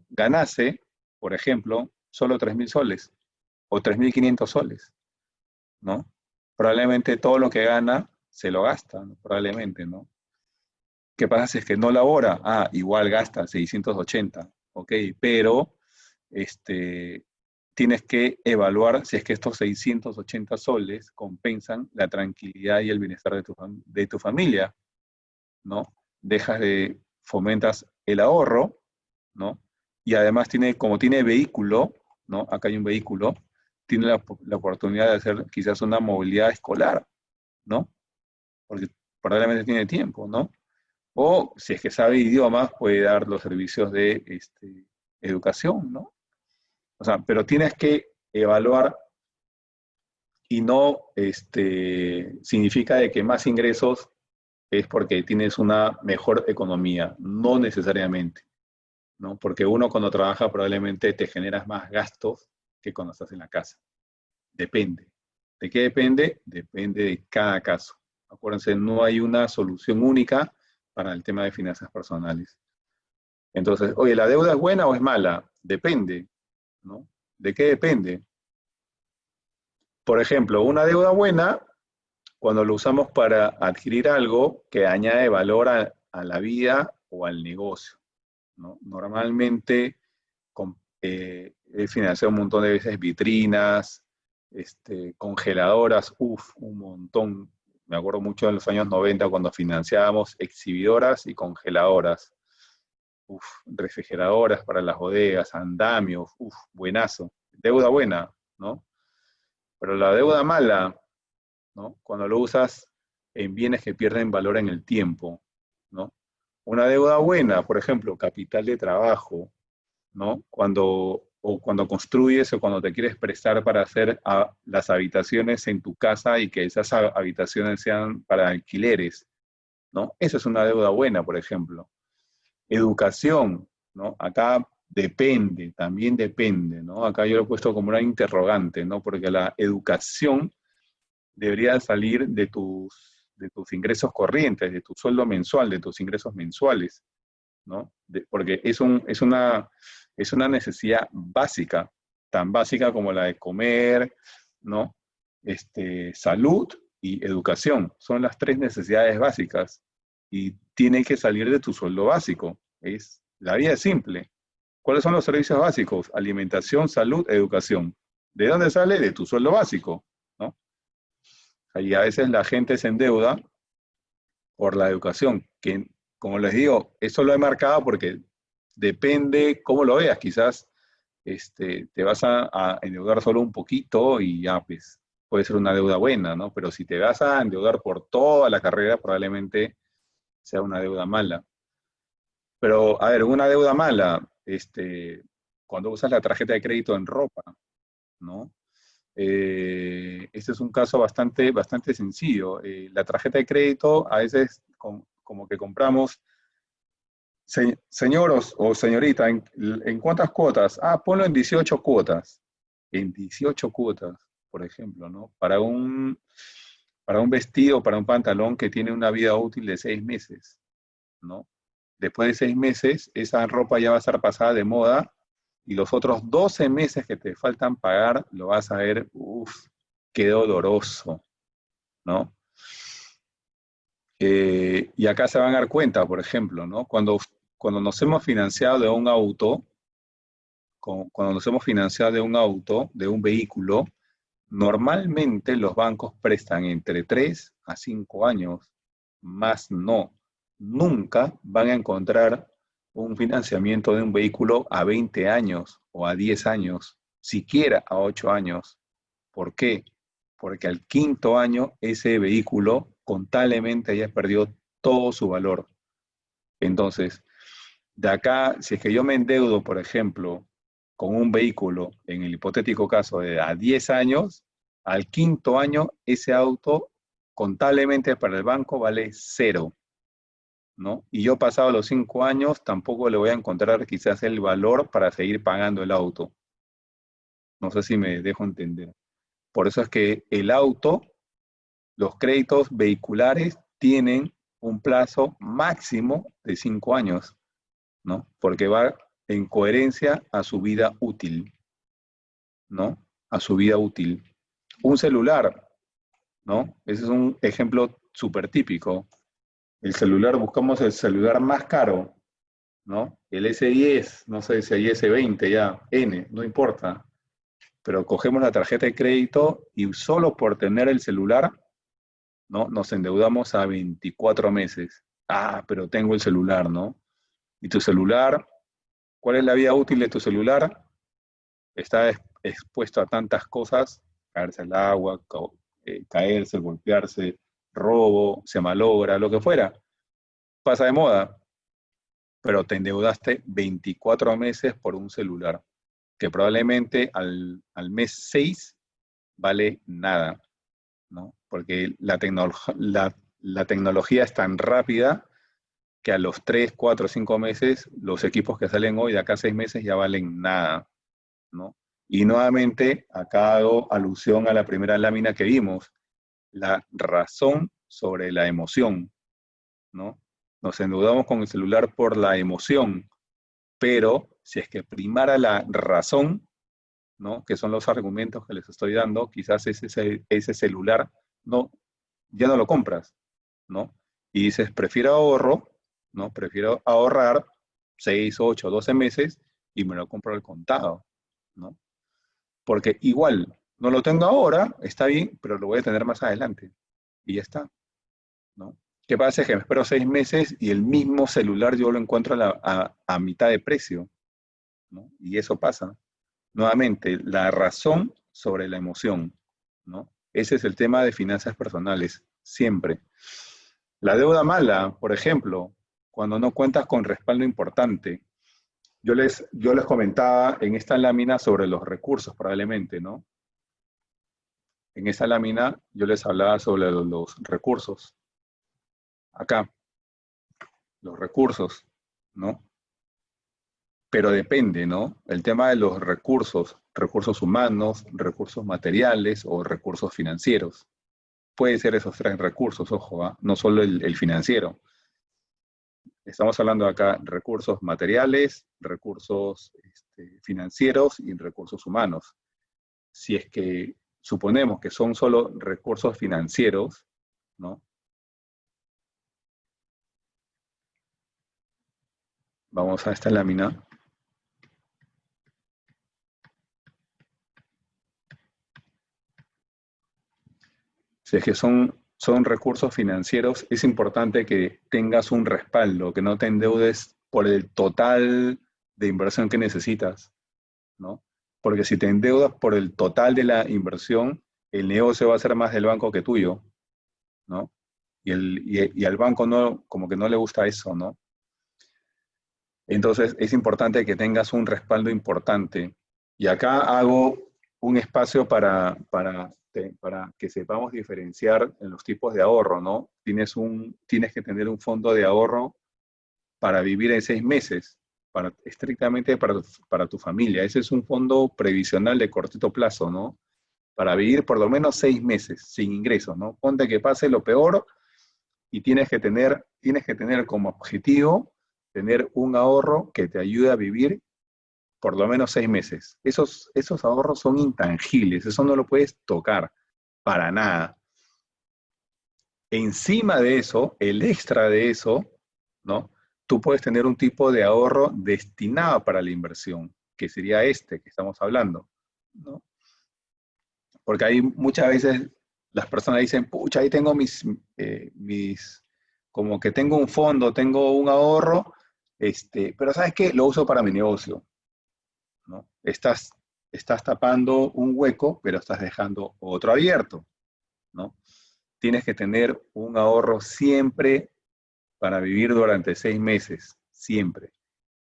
ganase, por ejemplo, solo 3.000 soles o 3.500 soles, ¿no? Probablemente todo lo que gana se lo gasta, ¿no? Probablemente, ¿no? ¿Qué pasa si es que no labora? Ah, igual gasta 680, ok, pero este, tienes que evaluar si es que estos 680 soles compensan la tranquilidad y el bienestar de tu familia, ¿no? Fomentas el ahorro, ¿no? Y además como tiene vehículo, ¿no? Acá hay un vehículo, tiene la oportunidad de hacer quizás una movilidad escolar, ¿no? Porque probablemente tiene tiempo, ¿no? O si es que sabe idiomas, puede dar los servicios de educación, ¿no? O sea, pero tienes que evaluar y no significa de que más ingresos es porque tienes una mejor economía, no necesariamente, ¿no? Porque uno cuando trabaja probablemente te generas más gastos que cuando estás en la casa. Depende. ¿De qué depende? Depende de cada caso. Acuérdense, no hay una solución única para el tema de finanzas personales. Entonces, oye, ¿la deuda es buena o es mala? Depende, ¿no? ¿De qué depende? Por ejemplo, una deuda buena, cuando lo usamos para adquirir algo que añade valor a la vida o al negocio, ¿no? Normalmente he financiado un montón de veces vitrinas, Congeladoras, un montón. Me acuerdo mucho de los años 90 cuando financiábamos exhibidoras y congeladoras. Refrigeradoras para las bodegas, andamios, buenazo. Deuda buena, ¿no? Pero la deuda mala, ¿no? Cuando lo usas en bienes que pierden valor en el tiempo, ¿no? Una deuda buena, por ejemplo, capital de trabajo, ¿no? Cuando construyes o cuando te quieres prestar para hacer las habitaciones en tu casa y que esas habitaciones sean para alquileres, ¿no? Esa es una deuda buena, por ejemplo. Educación, ¿no? Acá depende, también depende, ¿no? Acá yo lo he puesto como una interrogante, ¿no? Porque la educación debería salir de tus ingresos corrientes, de tu sueldo mensual, de tus ingresos mensuales, ¿no? Porque es una necesidad básica, tan básica como la de comer, ¿no? Salud y educación. Son las tres necesidades básicas y tiene que salir de tu sueldo básico. La vida es simple. ¿Cuáles son los servicios básicos? Alimentación, salud, educación. ¿De dónde sale? De tu sueldo básico, ¿no? Y a veces la gente se endeuda por la educación, que como les digo, eso lo he marcado porque depende cómo lo veas, quizás te vas a endeudar solo un poquito y ya pues puede ser una deuda buena, ¿no? Pero si te vas a endeudar por toda la carrera, probablemente sea una deuda mala. Pero, a ver, una deuda mala, cuando usas la tarjeta de crédito en ropa, ¿no? Este es un caso bastante, bastante sencillo. La tarjeta de crédito, a veces como que compramos, señor o señorita, ¿en cuántas cuotas? Ah, ponlo en 18 cuotas. En 18 cuotas, por ejemplo, ¿no? Para un vestido, para un pantalón que tiene una vida útil de 6 meses, ¿no? Después de 6 meses, esa ropa ya va a estar pasada de moda y los otros 12 meses que te faltan pagar lo vas a ver, qué doloroso, ¿no? Y acá se van a dar cuenta, por ejemplo, ¿no? Cuando nos hemos financiado de un auto, cuando nos hemos financiado de un vehículo, normalmente los bancos prestan entre 3 a 5 años, más no. Nunca van a encontrar un financiamiento de un vehículo a 20 años o a 10 años, siquiera a 8 años. ¿Por qué? Porque al quinto año ese vehículo contablemente ya perdió todo su valor. Entonces, de acá, si es que yo me endeudo, por ejemplo, con un vehículo, en el hipotético caso de a 10 años, al quinto año ese auto contablemente para el banco vale cero, ¿no? Y yo pasado los 5 años tampoco le voy a encontrar quizás el valor para seguir pagando el auto. No sé si me dejo entender. Por eso es que el auto, los créditos vehiculares tienen un plazo máximo de 5 años, ¿no? Porque va en coherencia a su vida útil, ¿no? A su vida útil. Un celular, ¿no? Ese es un ejemplo súper típico. El celular, buscamos el celular más caro, ¿no? El S10, no sé si hay S20 ya, N, no importa. Pero cogemos la tarjeta de crédito y solo por tener el celular, ¿no? Nos endeudamos a 24 meses. Ah, pero tengo el celular, ¿no? ¿Y tu celular? ¿Cuál es la vida útil de tu celular? Está expuesto a tantas cosas, caerse al agua, caerse, golpearse, robo, se malogra, lo que fuera, pasa de moda, pero te endeudaste 24 meses por un celular, que probablemente al mes 6 vale nada, ¿no? Porque la tecnología es tan rápida que a los 3, 4, 5 meses, los equipos que salen hoy de acá a 6 meses ya valen nada, ¿no? Y nuevamente, acá hago alusión a la primera lámina que vimos, la razón sobre la emoción, ¿no? Nos endeudamos con el celular por la emoción, pero si es que primara la razón, ¿no? Que son los argumentos que les estoy dando, quizás ese celular no, ya no lo compras, ¿no? Y dices, prefiero ahorro, ¿no? Prefiero ahorrar 6, 8, 12 meses y me lo compro al contado, ¿no? Porque igual, No lo tengo ahora, está bien, pero lo voy a tener más adelante. Y ya está, ¿no? ¿Qué pasa? Es que me espero 6 meses y el mismo celular yo lo encuentro a mitad de precio, ¿no? Y eso pasa. Nuevamente, la razón sobre la emoción, ¿no? Ese es el tema de finanzas personales, siempre. La deuda mala, por ejemplo, cuando no cuentas con respaldo importante. Yo les comentaba en esta lámina sobre los recursos, probablemente, ¿no? En esa lámina yo les hablaba sobre los recursos. Acá, los recursos, ¿no? Pero depende, ¿no? El tema de los recursos, recursos humanos, recursos materiales o recursos financieros. Puede ser esos tres recursos, ojo, ¿ah? No solo el financiero. Estamos hablando acá de recursos materiales, recursos financieros y recursos humanos. Si es que suponemos que son solo recursos financieros, ¿no? Vamos a esta lámina. Si es que son recursos financieros, es importante que tengas un respaldo, que no te endeudes por el total de inversión que necesitas, ¿no? Porque si te endeudas por el total de la inversión, el negocio va a ser más del banco que tuyo, ¿no? Y al banco no, como que no le gusta eso, ¿no? Entonces es importante que tengas un respaldo importante. Y acá hago un espacio para que sepamos diferenciar en los tipos de ahorro, ¿no? Tienes que tener un fondo de ahorro para vivir en 6 meses, estrictamente para tu familia. Ese es un fondo previsional de cortito plazo, ¿no? Para vivir por lo menos 6 meses sin ingresos, ¿no? Ponte que pase lo peor y tienes que tener como objetivo tener un ahorro que te ayude a vivir por lo menos 6 meses. Esos ahorros son intangibles, eso no lo puedes tocar para nada. Encima de eso, el extra de eso, ¿no? Tú puedes tener un tipo de ahorro destinado para la inversión, que sería este que estamos hablando, ¿no? Porque ahí muchas veces las personas dicen, pucha, ahí tengo como que tengo un fondo, tengo un ahorro, pero ¿sabes qué? Lo uso para mi negocio, ¿no? Estás tapando un hueco, pero estás dejando otro abierto, ¿no? Tienes que tener un ahorro siempre para vivir durante 6 meses, siempre.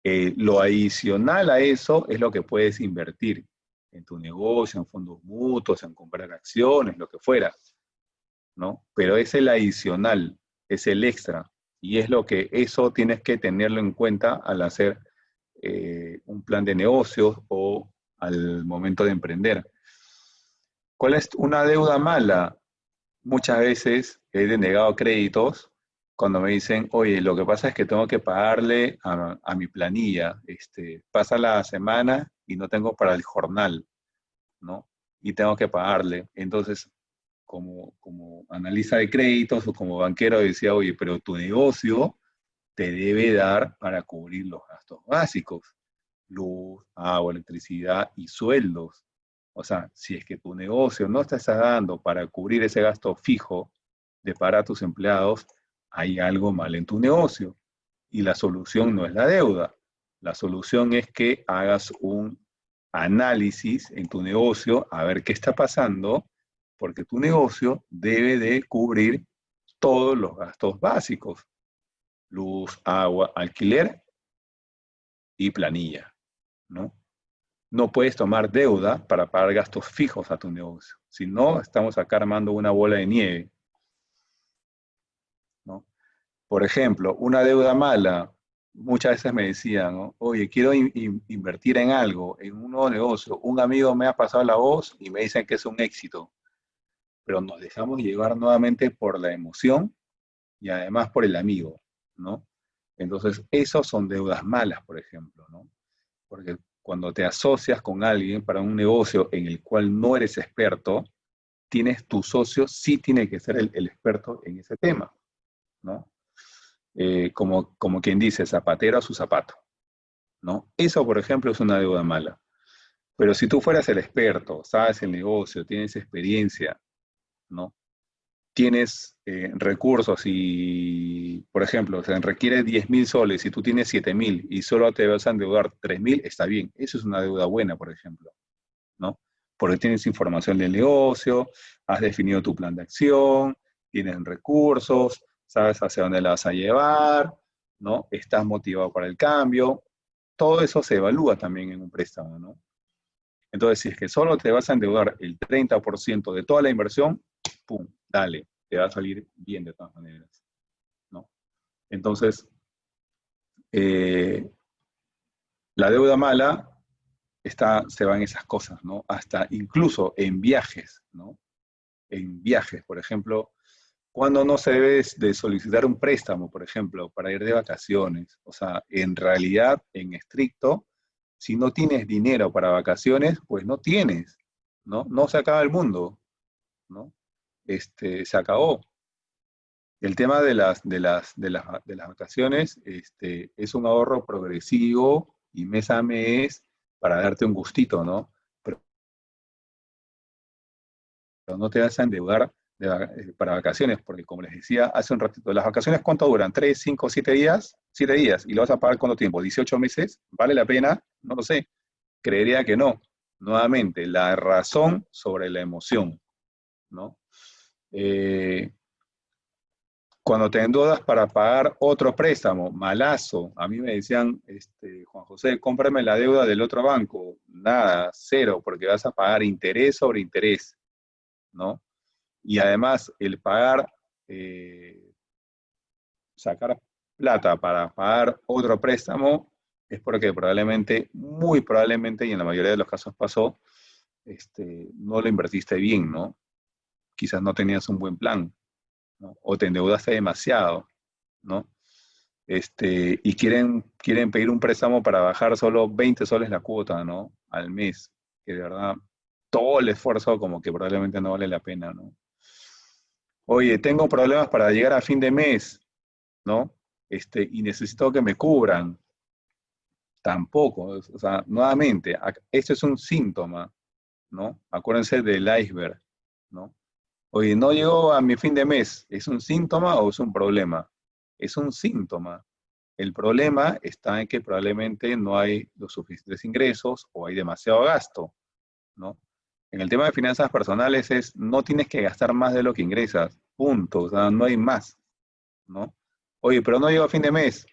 Lo adicional a eso es lo que puedes invertir en tu negocio, en fondos mutuos, en comprar acciones, lo que fuera, ¿no? Pero es el adicional, es el extra. Y es lo que eso tienes que tenerlo en cuenta al hacer un plan de negocios o al momento de emprender. ¿Cuál es una deuda mala? Muchas veces he denegado créditos cuando me dicen, oye, lo que pasa es que tengo que pagarle a mi planilla, pasa la semana y no tengo para el jornal, ¿no? Y tengo que pagarle. Entonces, como analista de créditos o como banquero decía, oye, pero tu negocio te debe dar para cubrir los gastos básicos, luz, agua, electricidad y sueldos. O sea, si es que tu negocio no te está dando para cubrir ese gasto fijo de pagar a tus empleados, hay algo mal en tu negocio. Y la solución no es la deuda. La solución es que hagas un análisis en tu negocio a ver qué está pasando, porque tu negocio debe de cubrir todos los gastos básicos, luz, agua, alquiler y planilla, ¿no? No puedes tomar deuda para pagar gastos fijos a tu negocio. Si no, estamos acá armando una bola de nieve, ¿no? Por ejemplo, una deuda mala, muchas veces me decían, ¿no? Oye, quiero invertir en algo, en un nuevo negocio. Un amigo me ha pasado la voz y me dicen que es un éxito, pero nos dejamos llevar nuevamente por la emoción y además por el amigo, ¿no? Entonces, esos son deudas malas, por ejemplo, ¿no? Porque cuando te asocias con alguien para un negocio en el cual no eres experto, tu socio sí tiene que ser el experto en ese tema, ¿no? Como quien dice, zapatero a su zapato, ¿no? Eso, por ejemplo, es una deuda mala. Pero si tú fueras el experto, sabes el negocio, tienes experiencia, ¿no? Tienes recursos y, por ejemplo, se requiere 10.000 soles y tú tienes 7.000 y solo te vas a endeudar 3.000, está bien. Eso es una deuda buena, por ejemplo, ¿no? Porque tienes información del negocio, has definido tu plan de acción, tienes recursos, sabes hacia dónde la vas a llevar, ¿no? Estás motivado para el cambio. Todo eso se evalúa también en un préstamo, ¿no? Entonces, si es que solo te vas a endeudar el 30% de toda la inversión, ¡pum! Dale, te va a salir bien de todas maneras, ¿no? Entonces, eh, la deuda mala se va en esas cosas, ¿no? Hasta incluso en viajes, ¿no? En viajes, por ejemplo, cuando no se debe de solicitar un préstamo, por ejemplo, para ir de vacaciones. O sea, en realidad, en estricto, si no tienes dinero para vacaciones, pues no tienes, ¿no? No se acaba el mundo, ¿no? Se acabó. El tema de las vacaciones es un ahorro progresivo y mes a mes para darte un gustito, ¿no? Pero no te vas a endeudar para vacaciones, porque como les decía hace un ratito, ¿las vacaciones cuánto duran? ¿3, 5, 7 días? 7 días. ¿Y lo vas a pagar cuánto tiempo? ¿18 meses? ¿Vale la pena? No lo sé. Creería que no. Nuevamente, la razón sobre la emoción, ¿no? Eh, Cuando te endeudas para pagar otro préstamo, malazo. A mí me decían, Juan José, cómprame la deuda del otro banco. Nada, cero, porque vas a pagar interés sobre interés, ¿no? Y además, el pagar, eh, sacar plata para pagar otro préstamo es porque probablemente, muy probablemente, y en la mayoría de los casos pasó, no lo invertiste bien, ¿no? Quizás no tenías un buen plan, ¿no? O te endeudaste demasiado, ¿no? Y quieren pedir un préstamo para bajar solo 20 soles la cuota, ¿no? Al mes, que de verdad todo el esfuerzo como que probablemente no vale la pena, ¿no? Oye, tengo problemas para llegar a fin de mes, ¿no? Y necesito que me cubran. Tampoco, o sea, nuevamente, esto es un síntoma, ¿no? Acuérdense del iceberg, ¿no? Oye, no llegó a mi fin de mes, ¿es un síntoma o es un problema? Es un síntoma. El problema está en que probablemente no hay los suficientes ingresos o hay demasiado gasto, ¿no? En el tema de finanzas personales es, no tienes que gastar más de lo que ingresas, punto, o sea, no hay más, ¿no? Oye, pero no llegó a fin de mes,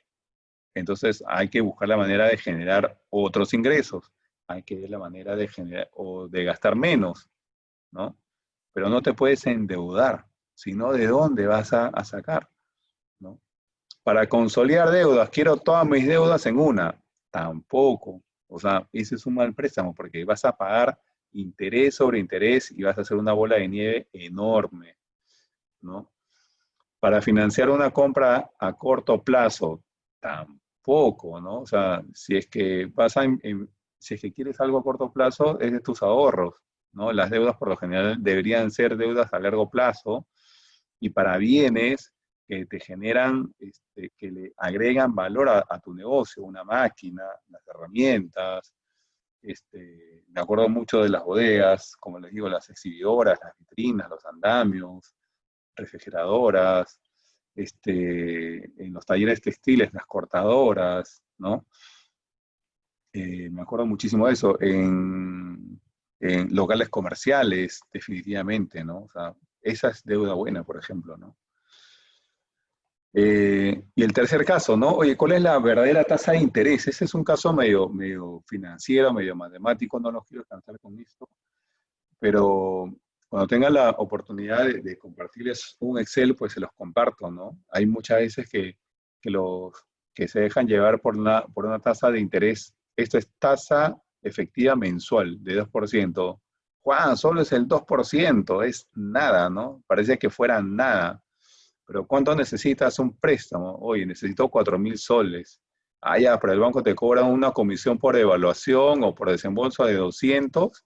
entonces hay que buscar la manera de generar otros ingresos, hay que ver la manera de generar o de gastar menos, ¿no? Pero no te puedes endeudar, sino de dónde vas a sacar, ¿no? Para consolidar deudas, quiero todas mis deudas en una. Tampoco. O sea, ese es un mal préstamo porque vas a pagar interés sobre interés y vas a hacer una bola de nieve enorme, ¿no? Para financiar una compra a corto plazo, tampoco, ¿no? O sea, si es que si es que quieres algo a corto plazo, es de tus ahorros, ¿no? Las deudas por lo general deberían ser deudas a largo plazo y para bienes que te generan, que le agregan valor a tu negocio, una máquina, las herramientas. Me acuerdo mucho de las bodegas, como les digo, las exhibidoras, las vitrinas, los andamios, refrigeradoras, en los talleres textiles, las cortadoras, ¿no? Me acuerdo muchísimo de eso, en locales comerciales, definitivamente, ¿no? O sea, esa es deuda buena, por ejemplo, ¿no? Y el tercer caso, ¿no? Oye, ¿cuál es la verdadera tasa de interés? Ese es un caso medio financiero, medio matemático, no los quiero cansar con esto, pero cuando tenga la oportunidad de compartirles un Excel, pues se los comparto, ¿no? Hay muchas veces que los, que se dejan llevar por una tasa de interés. Esto es tasa efectiva mensual de 2%. Juan, solo es el 2%, es nada, ¿no? Parece que fuera nada. Pero ¿cuánto necesitas un préstamo? Oye, necesito 4.000 soles. Ah, ya, pero el banco te cobra una comisión por evaluación o por desembolso de 200.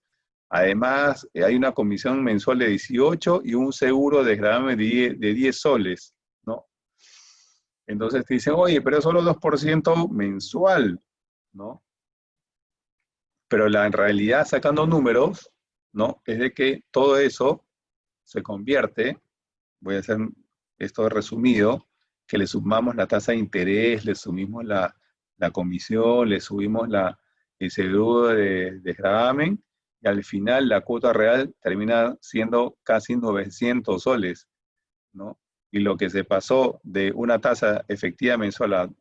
Además, hay una comisión mensual de 18 y un seguro de gravamen de 10 soles, ¿no? Entonces te dicen, oye, pero es solo 2% mensual, ¿no? Pero en realidad, sacando números, ¿no? Es de que todo eso se convierte, voy a hacer esto resumido, que le sumamos la tasa de interés, le subimos la comisión, le subimos el seguro de gravamen, y al final la cuota real termina siendo casi 900 soles, ¿no? Y lo que se pasó de una tasa efectiva mensual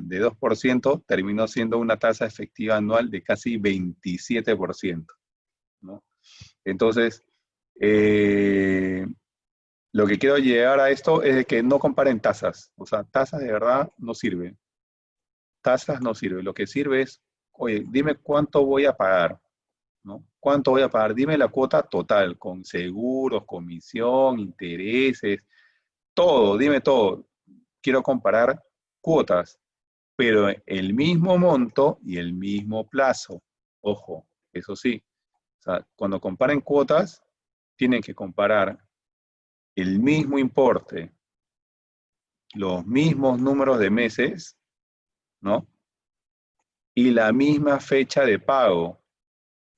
de 2% terminó siendo una tasa efectiva anual de casi 27%, ¿no? Entonces, eh, lo que quiero llegar a esto es de que no comparen tasas. O sea, tasas de verdad no sirven. Tasas no sirven. Lo que sirve es, oye, dime cuánto voy a pagar, ¿no? ¿Cuánto voy a pagar? Dime la cuota total, con seguros, comisión, intereses, todo, dime todo. Quiero comparar cuotas, pero el mismo monto y el mismo plazo. Ojo, eso sí. O sea, cuando comparen cuotas, tienen que comparar el mismo importe, los mismos números de meses, ¿no? Y la misma fecha de pago,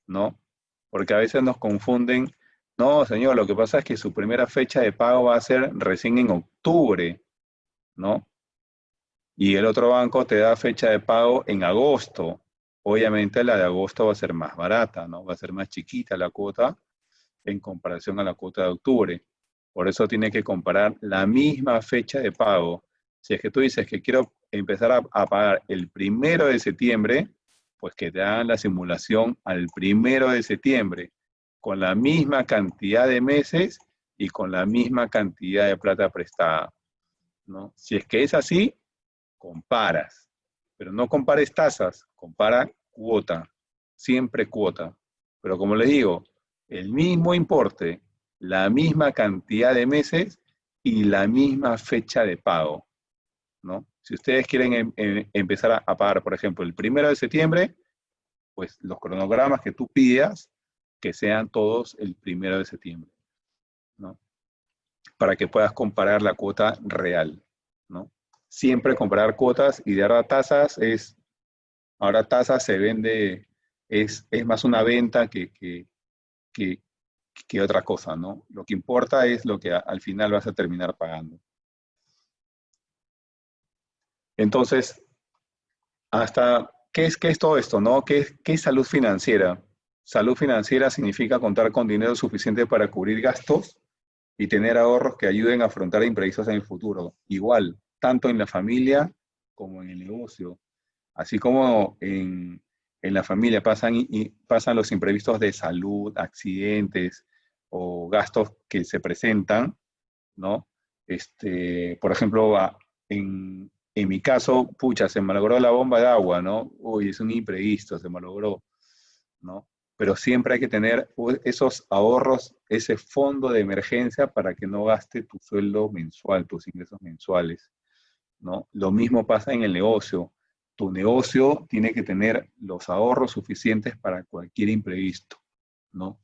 ¿no? Porque a veces nos confunden, no, señor, lo que pasa es que su primera fecha de pago va a ser recién en octubre, ¿no? Y el otro banco te da fecha de pago en agosto. Obviamente la de agosto va a ser más barata, ¿no? Va a ser más chiquita la cuota en comparación a la cuota de octubre. Por eso tiene que comparar la misma fecha de pago. Si es que tú dices que quiero empezar a pagar el 1 de septiembre, pues que te hagan la simulación al 1 de septiembre, con la misma cantidad de meses y con la misma cantidad de plata prestada, ¿no? Si es que es así, comparas. Pero no compares tasas, compara cuota, siempre cuota. Pero como les digo, el mismo importe, la misma cantidad de meses y la misma fecha de pago, ¿no? Si ustedes quieren empezar a pagar, por ejemplo, el 1 de septiembre, pues los cronogramas que tú pidas, que sean todos el 1 de septiembre, ¿no? Para que puedas comparar la cuota real, ¿no? Siempre comparar cuotas y de ahora tasas es, ahora tasas se vende, es más una venta que, que otra cosa, ¿no? Lo que importa es lo que al final vas a terminar pagando. Entonces, hasta, qué es todo esto, no? Qué es salud financiera? Salud financiera significa contar con dinero suficiente para cubrir gastos y tener ahorros que ayuden a afrontar imprevistos en el futuro. Igual, tanto en la familia como en el negocio. Así como en la familia pasan los imprevistos de salud, accidentes o gastos que se presentan, ¿no? Por ejemplo, en mi caso, pucha, se malogró la bomba de agua, ¿no? Uy, es un imprevisto, se malogró, ¿no? Pero siempre hay que tener esos ahorros, ese fondo de emergencia para que no gaste tu sueldo mensual, tus ingresos mensuales, ¿no? Lo mismo pasa en el negocio. Tu negocio tiene que tener los ahorros suficientes para cualquier imprevisto, ¿no?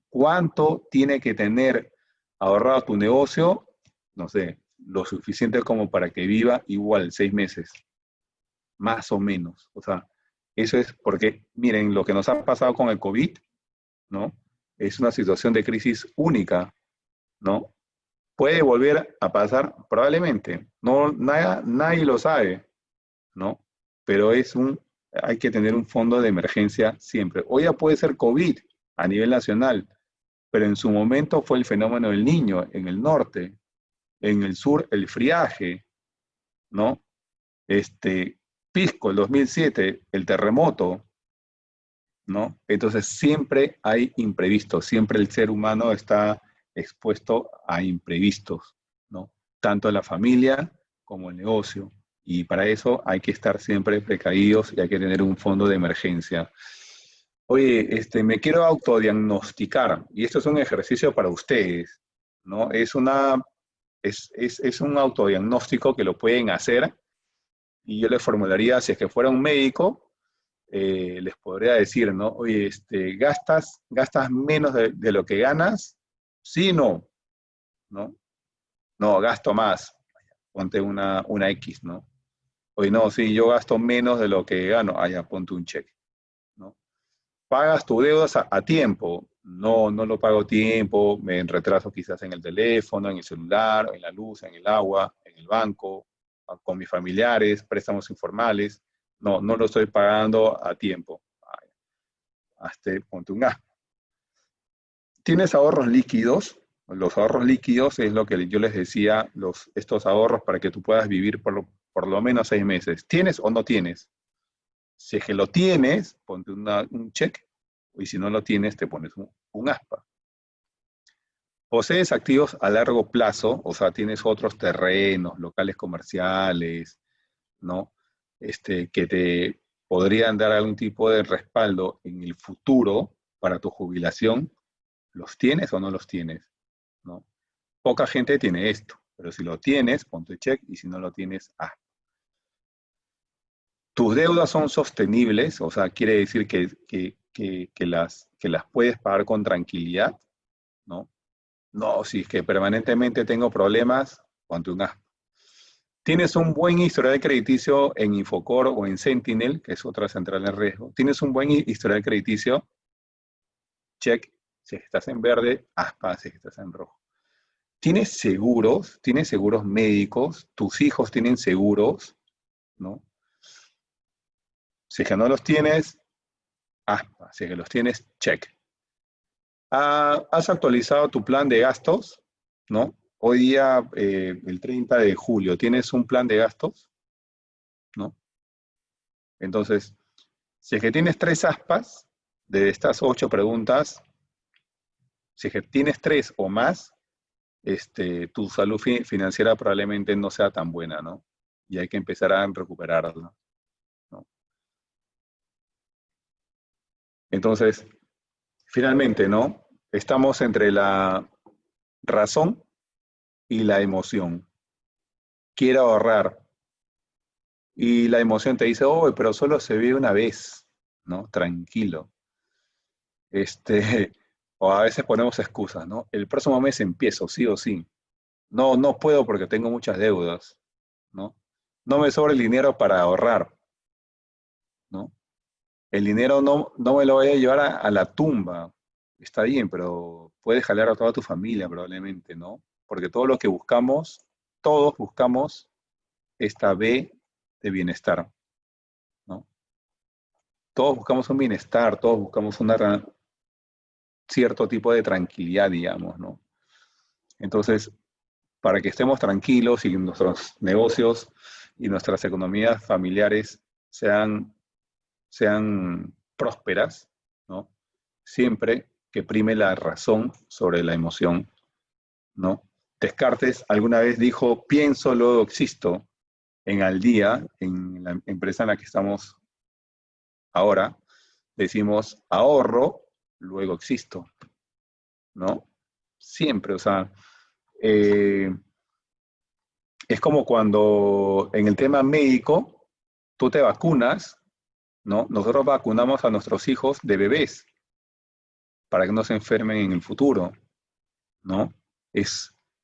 ¿Cuánto tiene que tener ahorrado tu negocio? No sé, lo suficiente como para que viva igual 6 meses, más o menos. O sea, eso es porque, miren, lo que nos ha pasado con el COVID, ¿no? Es una situación de crisis única, ¿no? Puede volver a pasar, probablemente. No, nadie lo sabe, ¿no? Pero hay que tener un fondo de emergencia siempre. Hoy ya puede ser COVID a nivel nacional, pero en su momento fue el fenómeno del Niño en el norte, en el sur el friaje, ¿no? Pisco, el 2007, el terremoto, ¿no? Entonces siempre hay imprevistos, siempre el ser humano está expuesto a imprevistos, ¿no? Tanto en la familia como en el negocio. Y para eso hay que estar siempre precavidos y hay que tener un fondo de emergencia. Oye, me quiero autodiagnosticar y esto es un ejercicio para ustedes, ¿no? Es un autodiagnóstico que lo pueden hacer y yo les formularía, si es que fuera un médico, les podría decir, ¿no? Oye, gastas menos de lo que ganas, sí, no, ¿no? No, gasto más, ponte una X, ¿no? Oye, no, sí, yo gasto menos de lo que gano, ya, ponte un cheque, ¿no? pagas tus deudas a tiempo. No, no lo pago a tiempo, me retraso quizás en el teléfono, en el celular, en la luz, en el agua, en el banco, con mis familiares, préstamos informales. No, no lo estoy pagando a tiempo. Hasta ponte un A. ¿Tienes ahorros líquidos? Los ahorros líquidos es lo que yo les decía, estos ahorros para que tú puedas vivir por lo menos 6 meses. ¿Tienes o no tienes? Si es que lo tienes, ponte un check, y si no lo tienes, te pones un aspa. Posees activos a largo plazo, o sea, tienes otros terrenos, locales comerciales, ¿no? Que te podrían dar algún tipo de respaldo en el futuro para tu jubilación. ¿Los tienes o no los tienes? ¿No? Poca gente tiene esto, pero si lo tienes, ponte check, y si no lo tienes, tus deudas son sostenibles, o sea, quiere decir que las puedes pagar con tranquilidad, ¿no? No, si es que permanentemente tengo problemas, ponte un A. Tienes un buen historial crediticio en Infocor o en Sentinel, que es otra central de riesgo. Tienes un buen historial crediticio, check. Si estás en verde, aspa, si estás en rojo. ¿Tienes seguros? ¿Tienes seguros médicos? ¿Tus hijos tienen seguros? ¿No? Si es que no los tienes, aspa. Si es que los tienes, check. ¿Has actualizado tu plan de gastos? ¿No? Hoy día, el 30 de julio, ¿tienes un plan de gastos? ¿No? Entonces, si es que tienes 3 aspas de estas 8 preguntas, si es que tienes 3 o más, tu salud financiera probablemente no sea tan buena, ¿no? Y hay que empezar a recuperarla, ¿no? Entonces, finalmente, ¿no? Estamos entre la razón y la emoción. Quiero ahorrar. Y la emoción te dice, oh, pero solo se vive una vez, ¿no? Tranquilo. O a veces ponemos excusas, ¿no? El próximo mes empiezo, sí o sí. No, no puedo porque tengo muchas deudas, ¿no? No me sobra el dinero para ahorrar, ¿no? El dinero no me lo voy a llevar a la tumba. Está bien, pero puedes jalar a toda tu familia probablemente, ¿no? Porque todo lo que buscamos, todos buscamos esta B de bienestar, ¿no? Todos buscamos un bienestar, todos buscamos cierto tipo de tranquilidad, digamos, ¿no? Entonces, para que estemos tranquilos y nuestros negocios y nuestras economías familiares sean prósperas, ¿no? Siempre que prime la razón sobre la emoción, ¿no? Descartes alguna vez dijo, pienso, luego existo. En Al Día, en la empresa en la que estamos ahora, decimos ahorro, luego existo, ¿no? Siempre, o sea, eh, es como cuando en el tema médico, tú te vacunas, ¿no? Nosotros vacunamos a nuestros hijos de bebés para que no se enfermen en el futuro, ¿no?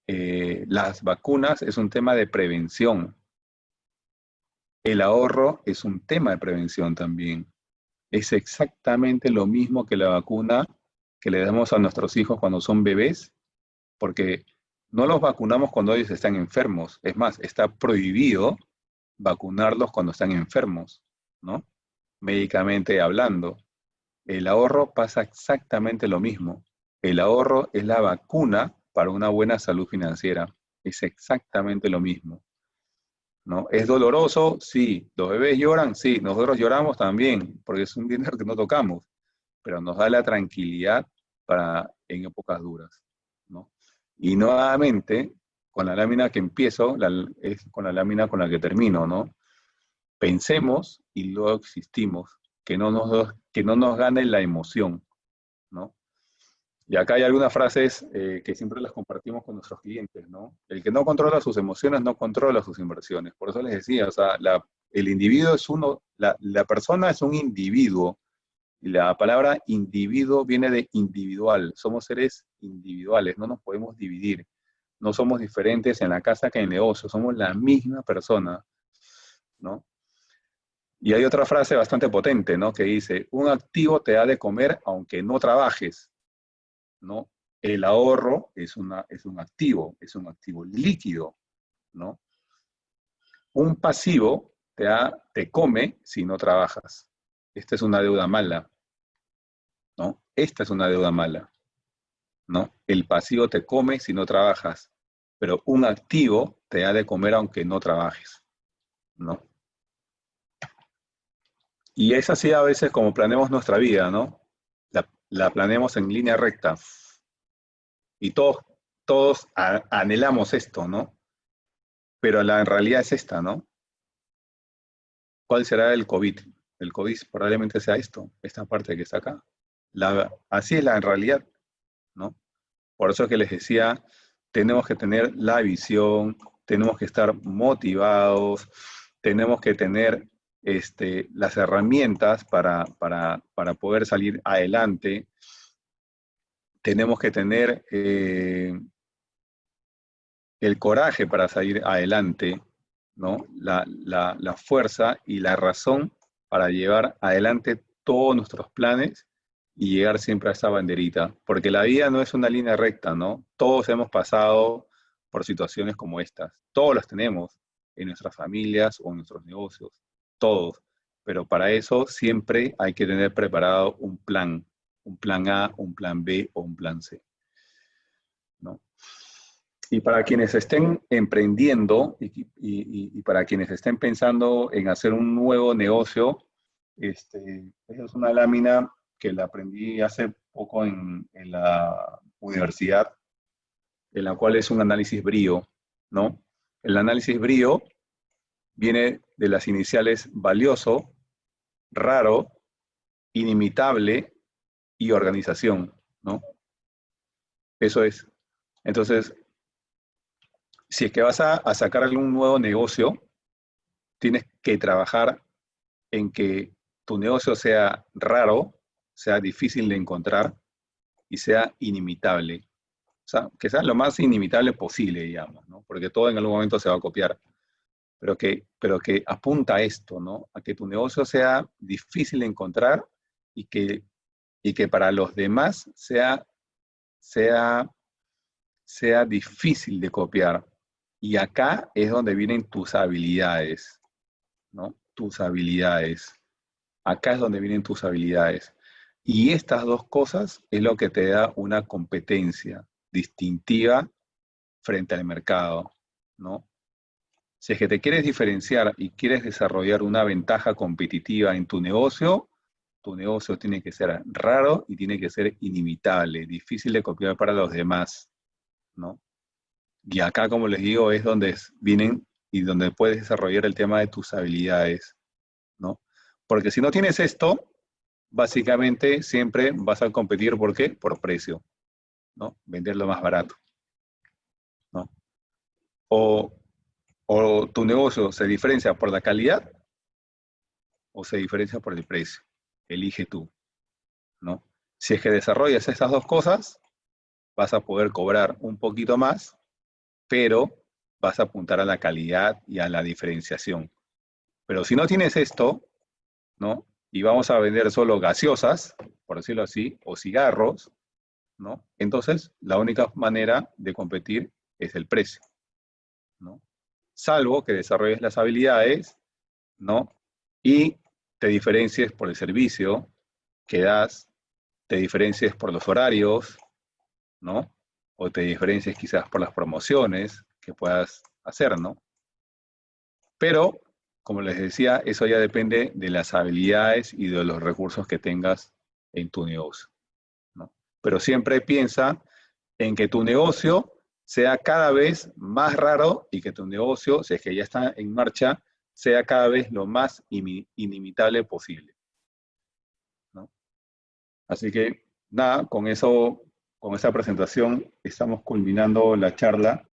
Las vacunas es un tema de prevención. El ahorro es un tema de prevención también. Es exactamente lo mismo que la vacuna que le damos a nuestros hijos cuando son bebés, porque no los vacunamos cuando ellos están enfermos. Es más, está prohibido vacunarlos cuando están enfermos, ¿no? Médicamente hablando. El ahorro pasa exactamente lo mismo. El ahorro es la vacuna para una buena salud financiera. Es exactamente lo mismo, ¿no? ¿Es doloroso? Sí. ¿Los bebés lloran? Sí. Nosotros lloramos también, porque es un dinero que no tocamos, pero nos da la tranquilidad en épocas duras, ¿no? Y nuevamente, con la lámina que empiezo, es con la lámina con la que termino, ¿no? Pensemos y luego existimos, que no nos gane la emoción, ¿no? Y acá hay algunas frases que siempre las compartimos con nuestros clientes, ¿no? El que no controla sus emociones no controla sus inversiones. Por eso les decía, o sea, el individuo es la persona es un individuo, y la palabra individuo viene de individual. Somos seres individuales, no nos podemos dividir. No somos diferentes en la casa que en el negocio, somos la misma persona, ¿no? Y hay otra frase bastante potente, ¿no? Que dice, un activo te da de comer aunque no trabajes, ¿no? El ahorro es un activo líquido, ¿no? Un pasivo te come si no trabajas. Esta es una deuda mala, ¿no? Esta es una deuda mala, ¿no? El pasivo te come si no trabajas, pero un activo te da de comer aunque no trabajes, ¿no? Y es así a veces como planeamos nuestra vida, ¿no? La planeamos en línea recta. Y todos anhelamos esto, ¿no? Pero en realidad es esta, ¿no? ¿Cuál será el COVID? El COVID probablemente sea esto, esta parte que está acá. Así es la en realidad, ¿no? Por eso es que les decía, tenemos que tener la visión, tenemos que estar motivados, tenemos que tener las herramientas para poder salir adelante, tenemos que tener el coraje para salir adelante, ¿no? La fuerza y la razón para llevar adelante todos nuestros planes y llegar siempre a esa banderita, porque la vida no es una línea recta, ¿no? Todos hemos pasado por situaciones como estas, todos las tenemos en nuestras familias o en nuestros negocios, todos, pero para eso siempre hay que tener preparado un plan A, un plan B o un plan C, ¿no? Y para quienes estén emprendiendo y para quienes estén pensando en hacer un nuevo negocio, esa es una lámina que la aprendí hace poco en la universidad, en la cual es un análisis brío, ¿no? El análisis brío viene de las iniciales valioso, raro, inimitable y organización, ¿no? Eso es. Entonces, si es que vas a sacar algún nuevo negocio, tienes que trabajar en que tu negocio sea raro, sea difícil de encontrar y sea inimitable. O sea, que sea lo más inimitable posible, digamos, ¿no? Porque todo en algún momento se va a copiar. Pero que apunta a esto, ¿no? A que tu negocio sea difícil de encontrar y que para los demás sea, sea difícil de copiar. Y acá es donde vienen tus habilidades, ¿no? Tus habilidades. Acá es donde vienen tus habilidades. Y estas dos cosas es lo que te da una competencia distintiva frente al mercado, ¿no? Si es que te quieres diferenciar y quieres desarrollar una ventaja competitiva en tu negocio tiene que ser raro y tiene que ser inimitable, difícil de copiar para los demás, ¿no? Y acá, como les digo, es donde vienen y donde puedes desarrollar el tema de tus habilidades, ¿no? Porque si no tienes esto, básicamente siempre vas a competir, ¿por qué? Por precio, ¿no? Venderlo más barato, ¿no? O, o tu negocio se diferencia por la calidad o se diferencia por el precio. Elige tú, ¿no? Si es que desarrollas estas dos cosas, vas a poder cobrar un poquito más, pero vas a apuntar a la calidad y a la diferenciación. Pero si no tienes esto, ¿no? Y vamos a vender solo gaseosas, por decirlo así, o cigarros, ¿no? Entonces, la única manera de competir es el precio, ¿no? Salvo que desarrolles las habilidades, ¿no? Y te diferencies por el servicio que das, te diferencies por los horarios, ¿no? O te diferencies quizás por las promociones que puedas hacer, ¿no? Pero, como les decía, eso ya depende de las habilidades y de los recursos que tengas en tu negocio, ¿no? Pero siempre piensa en que tu negocio sea cada vez más raro y que tu negocio, si es que ya está en marcha, sea cada vez lo más inimitable posible, ¿no? Así que nada, con eso, con esa presentación estamos culminando la charla.